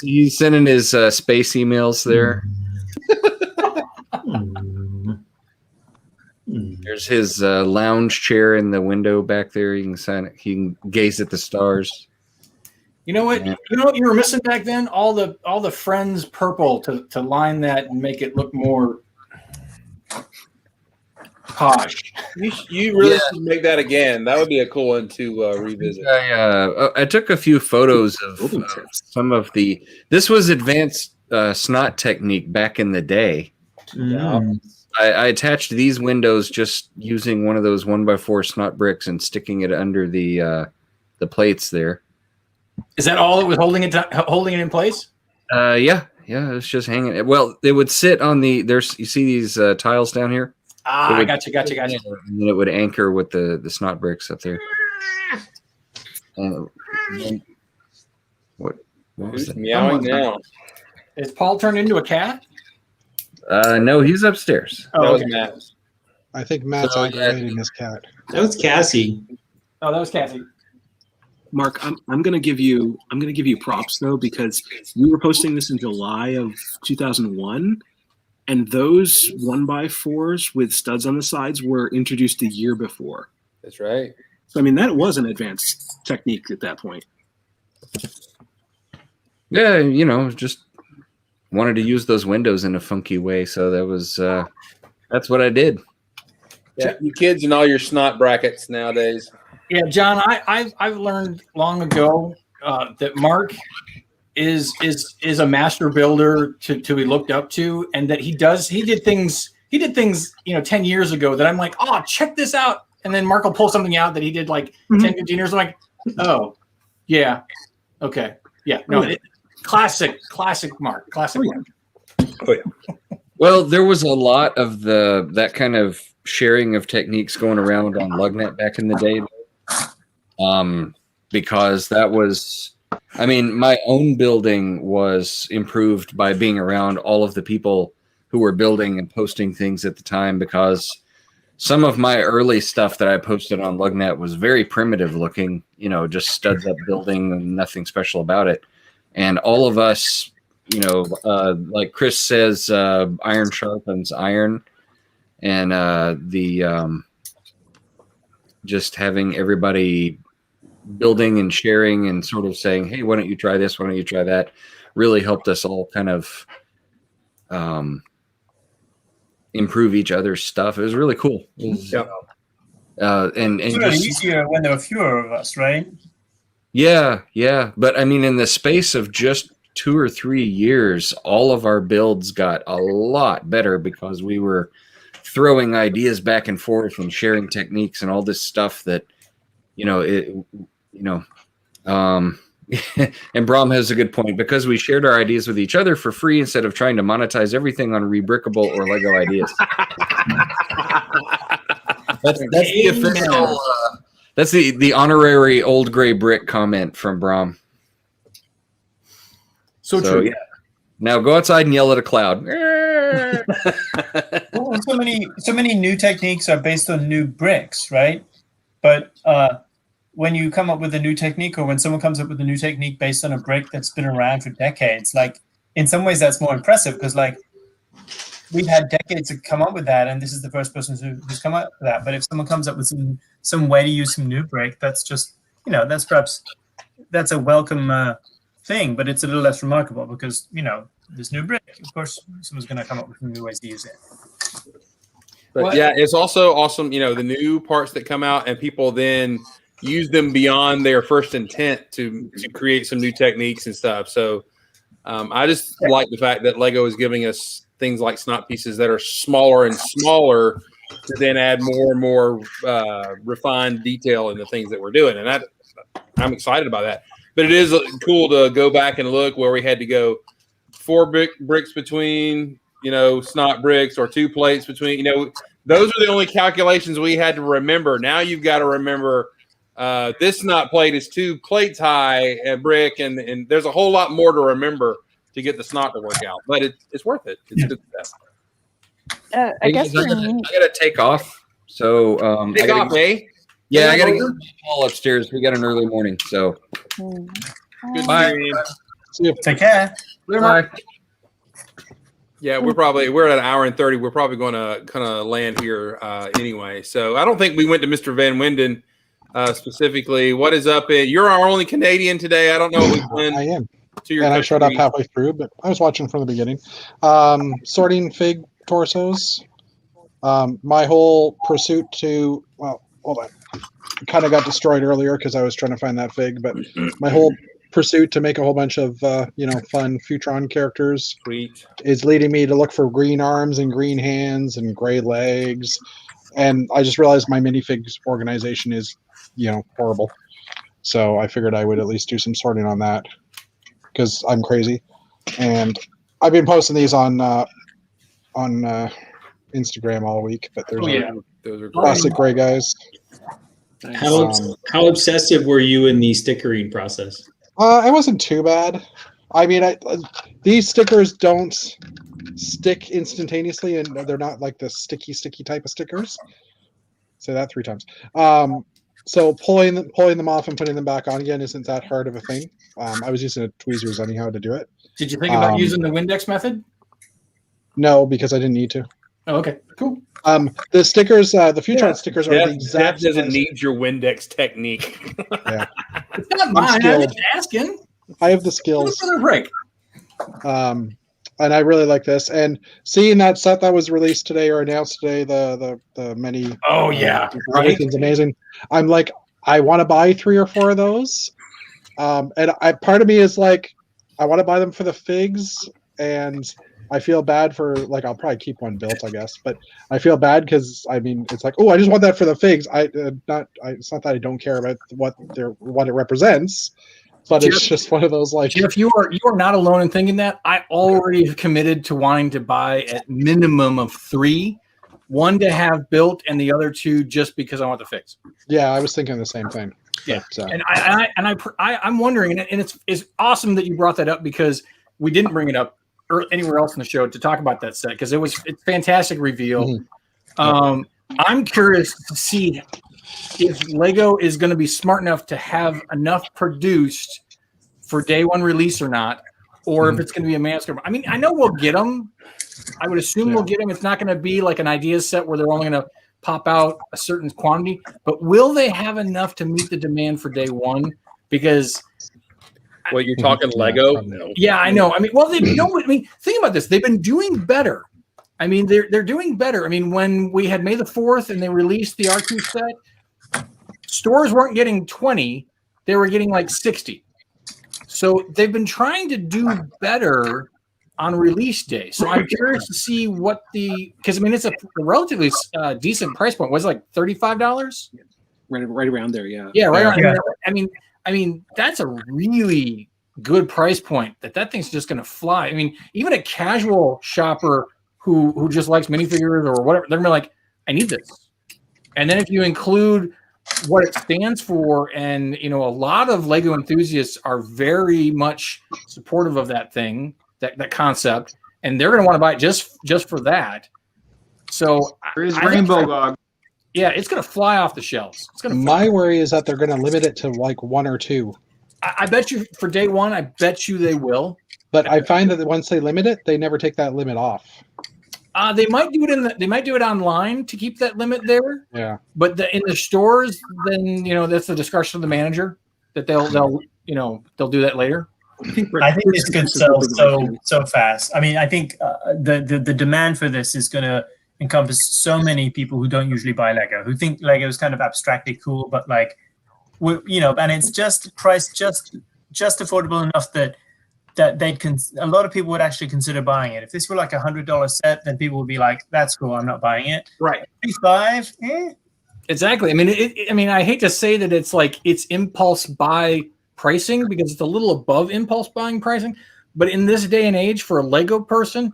He's sending his space emails there. There's his lounge chair in the window back there. You can sign it. He can gaze at the stars. You know what? Yeah. You know what you were missing back then? All the Friends purple to line that and make it look more posh. You really should make that again. That would be a cool one to revisit. I took a few photos of some of the. This was advanced snot technique back in the day. I attached these windows just using one of those 1x4 snot bricks and sticking it under the plates there. Is that all it was holding it in place? Yeah, it's just hanging. Well, it would sit on the. There's you see these tiles down here. Ah, It would- gotcha. And then it would anchor with the snot bricks up there. And what was that? Meowing now. Is Paul turned into a cat? No, he's upstairs. Oh, That was okay. Matt. I think Matt's So, aggravating his cat. That was Cassie. Oh, that was Cassie. Mark, I'm gonna give you props though because you were posting this in July of 2001, and those 1x4s with studs on the sides were introduced a year before. That's right. So I mean that was an advanced technique at that point. Yeah, just wanted to use those windows in a funky way, so that was that's what I did. Yeah, you kids and all your snot brackets nowadays. Yeah, John, I've learned long ago that Mark is a master builder to be looked up to, and that he did things 10 years ago that I'm like, oh, check this out, and then Mark will pull something out that he did like 10, 15 years. I'm like, oh, yeah, okay, yeah, no, classic Mark, classic Mark. Well, there was a lot of that kind of sharing of techniques going around on Lugnet back in the day, because that was, I mean, my own building was improved by being around all of the people who were building and posting things at the time, because some of my early stuff that I posted on Lugnet was very primitive looking, just studs up building and nothing special about it. And all of us, like Chris says, iron sharpens iron, and just having everybody building and sharing and sort of saying, hey, why don't you try this? Why don't you try that? Really helped us all kind of improve each other's stuff. It was really cool. It was, and It's really easier when there are fewer of us, right? Yeah, yeah. But I mean, in the space of just 2 or 3 years, all of our builds got a lot better because we were throwing ideas back and forth and sharing techniques and all this stuff that, and Brahm has a good point, because we shared our ideas with each other for free instead of trying to monetize everything on Rebrickable or Lego Ideas. That's the official. That's the honorary old gray brick comment from Brahm. So true. Yeah. Now go outside and yell at a cloud. Well, so many new techniques are based on new bricks, right? But when you come up with a new technique, or when someone comes up with a new technique based on a brick that's been around for decades, like in some ways that's more impressive, because like we've had decades to come up with that, and this is the first person who's come up with that. But if someone comes up with some way to use some new brick, that's just, that's a welcome thing, but it's a little less remarkable because, this new brick, of course, someone's going to come up with new ways to use it. But yeah, it's also awesome, the new parts that come out and people then use them beyond their first intent to create some new techniques and stuff. So I just like the fact that Lego is giving us things like snot pieces that are smaller and smaller to then add more and more refined detail in the things that we're doing. And I'm excited about that. But it is cool to go back and look where we had to go 4 bricks between, snot bricks, or 2 plates between, those are the only calculations we had to remember. Now you've got to remember this snot plate is 2 plates high and brick, and there's a whole lot more to remember to get the snot to work out. But it's worth it. It's good stuff. I guess I gotta take off. So take off, eh? Yeah, I gotta get Paul upstairs. We got an early morning, so Good bye. See you. Take care. Bye. Yeah, we're at an hour and 30. We're probably going to kind of land here anyway. So I don't think we went to Mr. Van Winden specifically. What is up? You're our only Canadian today. I don't know if we've been. I am. To your and I showed up halfway through, but I was watching from the beginning. Sorting fig torsos. My whole pursuit to, well, hold on. Kind of got destroyed earlier because I was trying to find that fig, but my whole pursuit to make a whole bunch of fun Futron characters is leading me to look for green arms and green hands and gray legs, and I just realized my minifigs organization is horrible, so I figured I would at least do some sorting on that because I'm crazy. And I've been posting these on Instagram all week, but there's classic gray guys. How obsessive were you in the stickering process? It wasn't too bad. I mean, these stickers don't stick instantaneously, and they're not like the sticky type of stickers. Say that 3 times. So pulling them off and putting them back on again isn't that hard of a thing. I was using a tweezers anyhow to do it. Did you think about using the Windex method? No, because I didn't need to. Oh, okay, cool. The stickers, the Futron stickers are the exact. That doesn't need your Windex technique. Yeah. It's not mine. I'm just asking. I have the skills. Break. And I really like this. And seeing that set that was released today or announced today, the many. Oh yeah, everything's amazing. I'm like, I want to buy 3 or 4 of those. And part of me is like, I want to buy them for the figs, and I feel bad for, like, I'll probably keep one built, I guess, but I feel bad because I mean, it's like, oh, I just want that for the figs. It's not that I don't care about what it represents, but Jeff, it's just one of those, like, Jeff, you are not alone in thinking that. I already have committed to wanting to buy at minimum of 3, 1 to have built and the other 2 just because I want the figs. Yeah, I was thinking the same thing. Yeah, but, and I'm wondering, and it's awesome that you brought that up because we didn't bring it up anywhere else in the show to talk about that set because it's fantastic reveal. Mm-hmm. I'm curious to see if Lego is going to be smart enough to have enough produced for day 1 release or not, or if it's going to be a master. I mean, I know we'll get them. I would assume we'll get them. It's not going to be like an idea set where they're only going to pop out a certain quantity, but will they have enough to meet the demand for day 1? Because well, you're talking Lego? No. Yeah, I know. I mean, well, think about this. They've been doing better. I mean, they're doing better. I mean, when we had May the 4th and they released the R2 set, stores weren't getting 20. they were getting like 60. So they've been trying to do better on release day. So I'm curious to see what because I mean it's a relatively decent price point. Was it like $35? Right around there, yeah. Yeah, right. Yeah. I mean that's a really good price point. That thing's just going to fly. I mean, even a casual shopper who just likes minifigures or whatever, they're gonna be like, I need this. And then if you include what it stands for, and a lot of Lego enthusiasts are very much supportive of that thing, that concept, and they're going to want to buy it just for that. So there's Rainbow Dog. Yeah, it's going to fly off the shelves. It's going to. My worry is that they're going to limit it to like 1 or 2. I bet you for day one, I bet you they will. But I find that once they limit it, they never take that limit off. They might do it they might do it online to keep that limit there. Yeah. But in the stores, then that's the discretion of the manager that they'll do that later. I think this could sell so fast. I mean, I think the demand for this is going to encompass so many people who don't usually buy Lego, who think Lego is kind of abstractly cool, but like, and it's just priced just affordable enough that a lot of people would actually consider buying it. If this were like $100 set, then people would be like, "That's cool, I'm not buying it." Right. $35, Exactly. I mean, I hate to say that it's impulse buy pricing because it's a little above impulse buying pricing, but in this day and age, for a Lego person,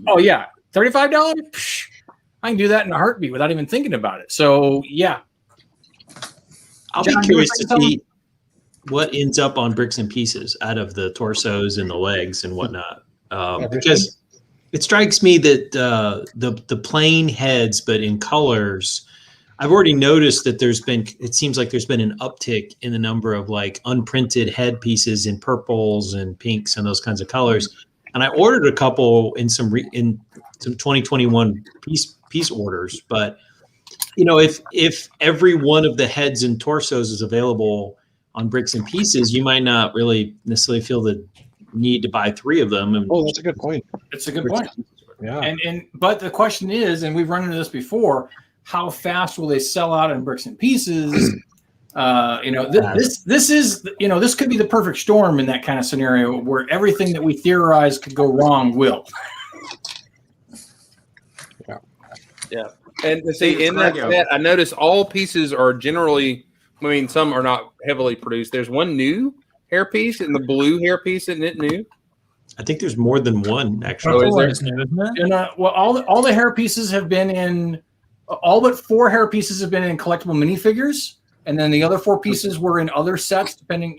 oh yeah, $35, I can do that in a heartbeat without even thinking about it. So yeah, I'll be curious to see what ends up on Bricks and Pieces out of the torsos and the legs and whatnot, because it strikes me that the plain heads, but in colors, I've already noticed that it seems like there's been an uptick in the number of like unprinted head pieces in purples and pinks and those kinds of colors. And I ordered a couple in some 2021 piece orders, but if every one of the heads and torsos is available on Bricks and Pieces, you might not really necessarily feel the need to buy 3 of them. Oh, that's a good point. It's a good point. Yeah. But the question is, and we've run into this before, how fast will they sell out in Bricks and Pieces? This could be the perfect storm in that kind of scenario where everything that we theorize could go wrong will. Yeah. And see, in that set, I noticed all pieces are generally, some are not heavily produced. There's one new hairpiece, and the blue hairpiece, isn't it new? I think there's more than one, actually. Oh, is there? And, well, all the hair pieces have been in, all but 4 hair pieces have been in collectible minifigures, and then the other 4 pieces were in other sets, depending,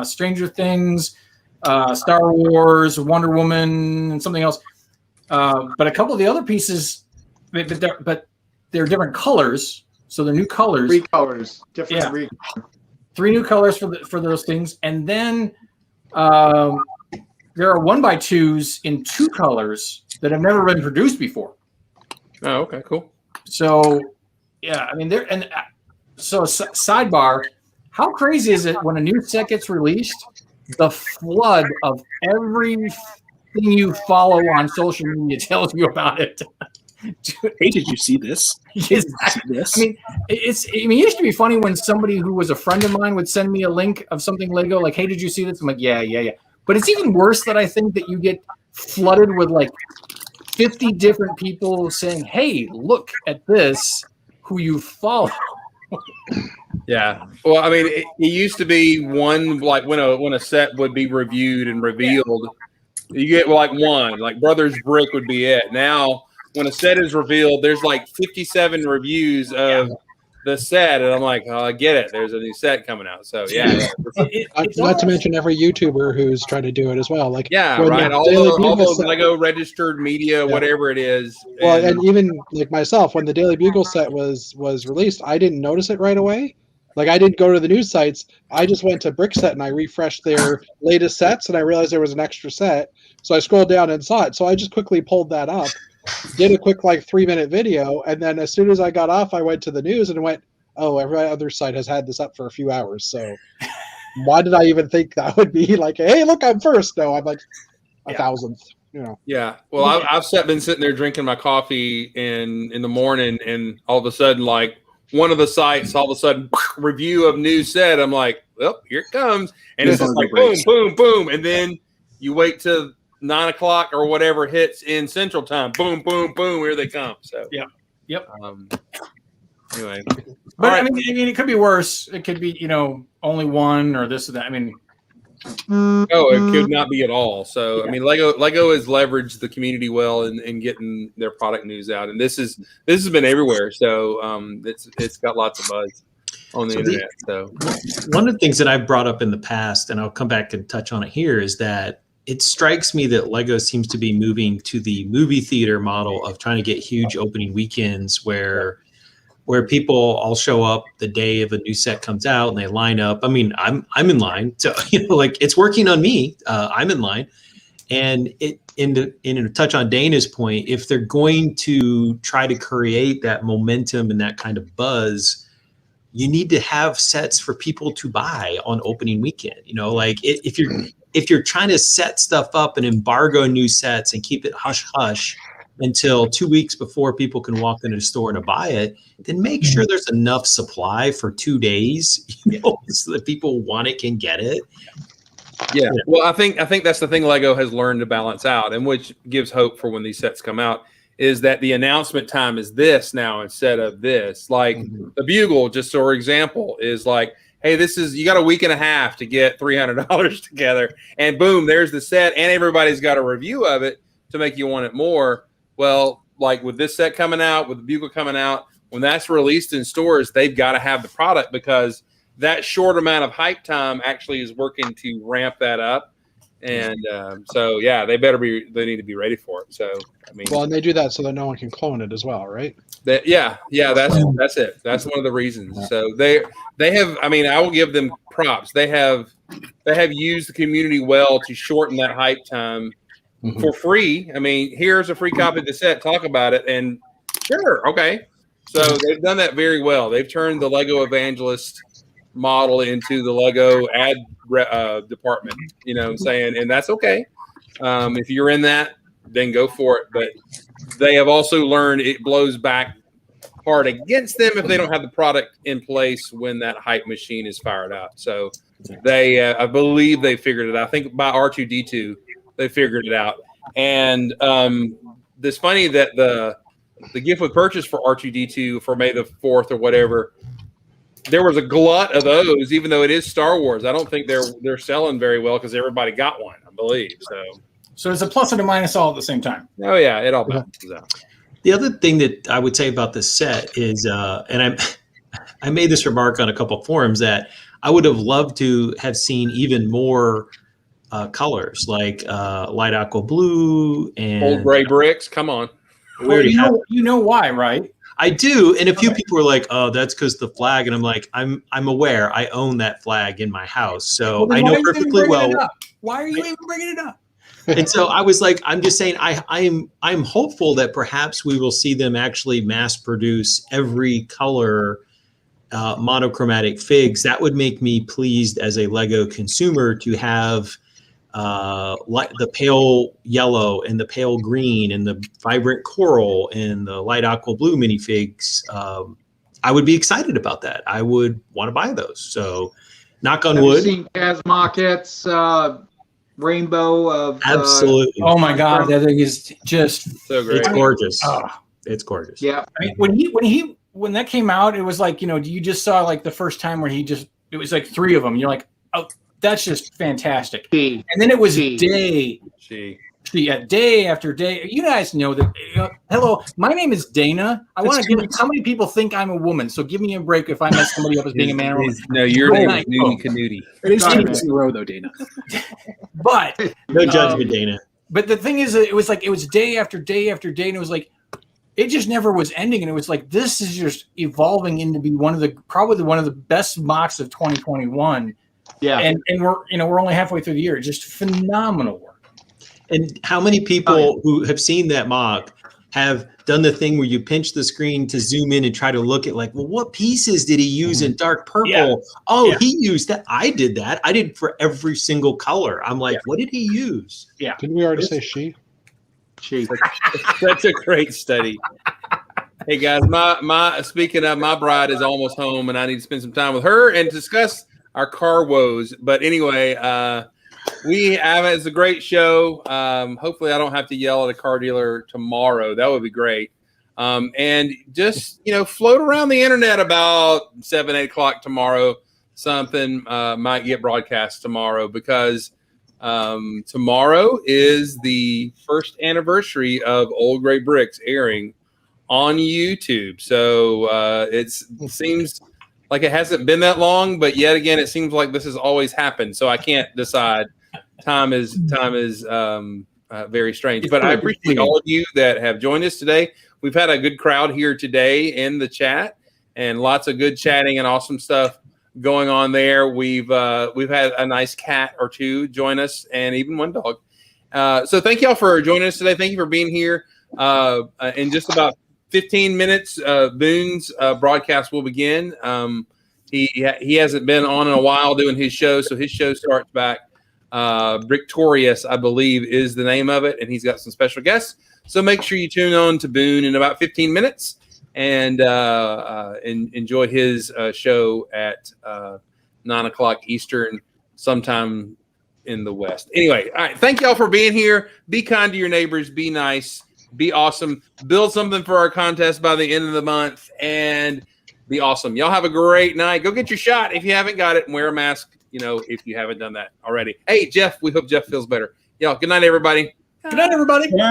Stranger Things, Star Wars, Wonder Woman, and something else. But a couple of the other pieces, but they're different colors, so they're new colors. 3 colors, different. 3 new colors for those things, and then there are 1x2s in 2 colors that have never been produced before. Oh, okay, cool. So, yeah, I mean, sidebar, how crazy is it when a new set gets released, the flood of everything you follow on social media tells you about it? Hey, did you see this? Yes. I mean, it used to be funny when somebody who was a friend of mine would send me a link of something Lego, like, hey, did you see this? I'm like, yeah. But it's even worse that I think that you get flooded with like 50 different people saying, hey, look at this, who you follow. Yeah. Well, I mean, it used to be one, like when a set would be reviewed and revealed, you get like one, like Brothers Brick would be it. Now, when a set is revealed, there's like 57 reviews of the set, and I'm like, oh, I get it. There's a new set coming out. So yeah. Not to mention every YouTuber who's trying to do it as well. Like right. All those Lego registered media, whatever it is. Well, and even like myself, when the Daily Bugle set was released, I didn't notice it right away. Like I didn't go to the news sites. I just went to Brickset and I refreshed their latest sets, and I realized there was an extra set. So I scrolled down and saw it. So I just quickly pulled that up. Did a quick 3-minute video, and then as soon as I got off, I went to the news and went, oh, every other site has had this up for a few hours. So why did I even think that would be like, hey, look, I'm first? No, I'm like a thousandth. Yeah. Well, I've been sitting there drinking my coffee in the morning, and all of a sudden, like one of the sites, all of a sudden, review of new set. I'm like, well, here it comes, and it's just like boom, boom, boom, and then you wait till 9 o'clock or whatever hits in Central Time. Boom, boom, boom, here they come. So Yep. Anyway, but right. I mean, it could be worse. It could be only one or this or that. I mean. It could not be at all. So I mean, Lego has leveraged the community well in getting their product news out, and this has been everywhere. So it's got lots of buzz on the internet. So one of the things that I've brought up in the past, and I'll come back and touch on it here, is that it strikes me that Lego seems to be moving to the movie theater model of trying to get huge opening weekends where people all show up the day of a new set comes out and they line up. I mean, I'm in line, so like it's working on me. I'm in line, and in a touch on Dana's point, if they're going to try to create that momentum and that kind of buzz, you need to have sets for people to buy on opening weekend. Like if you're trying to set stuff up and embargo new sets and keep it hush hush until 2 weeks before people can walk into the store to buy it, then make sure there's enough supply for 2 days, so that people want it, can get it. Yeah. Well, I think that's the thing Lego has learned to balance out, and which gives hope for when these sets come out, is that the announcement time is this now instead of this. Like the Bugle, just for example, is like, hey, you got a week and a half to get $300 together, and boom, there's the set, and everybody's got a review of it to make you want it more. Well, like with this set coming out, with the Bugle coming out, when that's released in stores, they've got to have the product, because that short amount of hype time actually is working to ramp that up. And so, yeah, they need to be ready for it. So, I mean, well, and they do that so that no one can clone it as well, right? that's it. That's one of the reasons. So they have, I mean, I will give them props. They have used the community well to shorten that hype time. For free. I mean, here's a free copy of the set. Talk about it, and sure, okay. So they've done that very well. They've turned the Lego evangelist model into the Lego ad department. You know what I'm saying? And that's okay. If you're in that, then go for it. But they have also learned it blows back hard against them if they don't have the product in place when that hype machine is fired up. So I believe they figured it out. I think by R2D2. They figured it out. And it's funny that the gift with purchase for R2D2 for May the 4th or whatever, there was a glut of those, even though it is Star Wars. I don't think they're selling very well because everybody got one, I believe. So it's a plus and a minus all at the same time. Oh, yeah, it all balances out. The other thing that I would say about this set is, and I made this remark on a couple of forums, that I would have loved to have seen even more colors, like light aqua blue and old gray bricks. Come on. Well, you know why, right? I do, and a few people were like, "Oh, that's because the flag," and I'm like, "I'm aware. I own that flag in my house, so I know perfectly well." Why are you even bringing it up? And so I was like, I'm just saying, I'm hopeful that perhaps we will see them actually mass produce every color monochromatic figs. That would make me pleased as a Lego consumer to have like the pale yellow and the pale green and the vibrant coral and the light aqua blue minifigs. I would be excited about that. I would want to buy those. So knock on wood. Have you seen Kaz Mockett's rainbow of absolutely. Oh my God, that thing is just so great. It's gorgeous. It's gorgeous. Yeah. I mean, when that came out, it was like, you just saw like the first time where it was like 3 of them. You're like, oh, that's just fantastic. And then it was day after day. You guys know that. Hello, my name is Dana. I want to give. How many people think I'm a woman? So give me a break if I mess somebody up as being a man or woman. No, your name is Nudie Canudi. It is 2 weeks in a row, though, Dana. But no judgment, Dana. But the thing is, it was day after day after day, and it was like it just never was ending. And it was like this is just evolving into be probably one of the best mocks of 2021. Yeah, and we're only halfway through the year. Just phenomenal work. And how many people who have seen that mock have done the thing where you pinch the screen to zoom in and try to look at like, well, what pieces did he use in dark purple? Yeah. Oh, he used that. I did that. I did for every single color. I'm like, what did he use? Yeah. Didn't we already say she? She. That's a great study. Hey guys, speaking of, my bride is almost home and I need to spend some time with her and discuss car woes. But anyway, it's a great show. Hopefully I don't have to yell at a car dealer tomorrow. That would be great. And just, float around the internet about 7, 8 o'clock tomorrow. Something might get broadcast tomorrow because tomorrow is the first anniversary of Old Gray Bricks airing on YouTube. So it seems like it hasn't been that long, but yet again, it seems like this has always happened. So I can't decide. Time is very strange. But I appreciate all of you that have joined us today. We've had a good crowd here today in the chat, and lots of good chatting and awesome stuff going on there. We've had a nice cat or two join us, and even one dog. So thank y'all for joining us today. Thank you for being here. In just about 15 minutes, Boone's broadcast will begin. He hasn't been on in a while doing his show, so his show starts back. Victorious, I believe, is the name of it, and he's got some special guests. So make sure you tune on to Boone in about 15 minutes and enjoy his show at 9 o'clock Eastern, sometime in the West. Anyway, all right. Thank y'all for being here. Be kind to your neighbors. Be nice. Be awesome. Build something for our contest by the end of the month, and be awesome. Y'all have a great night. Go get your shot if you haven't got it, and wear a mask, if you haven't done that already. Hey, Jeff, we hope Jeff feels better. Y'all, good night, everybody. Good night, everybody.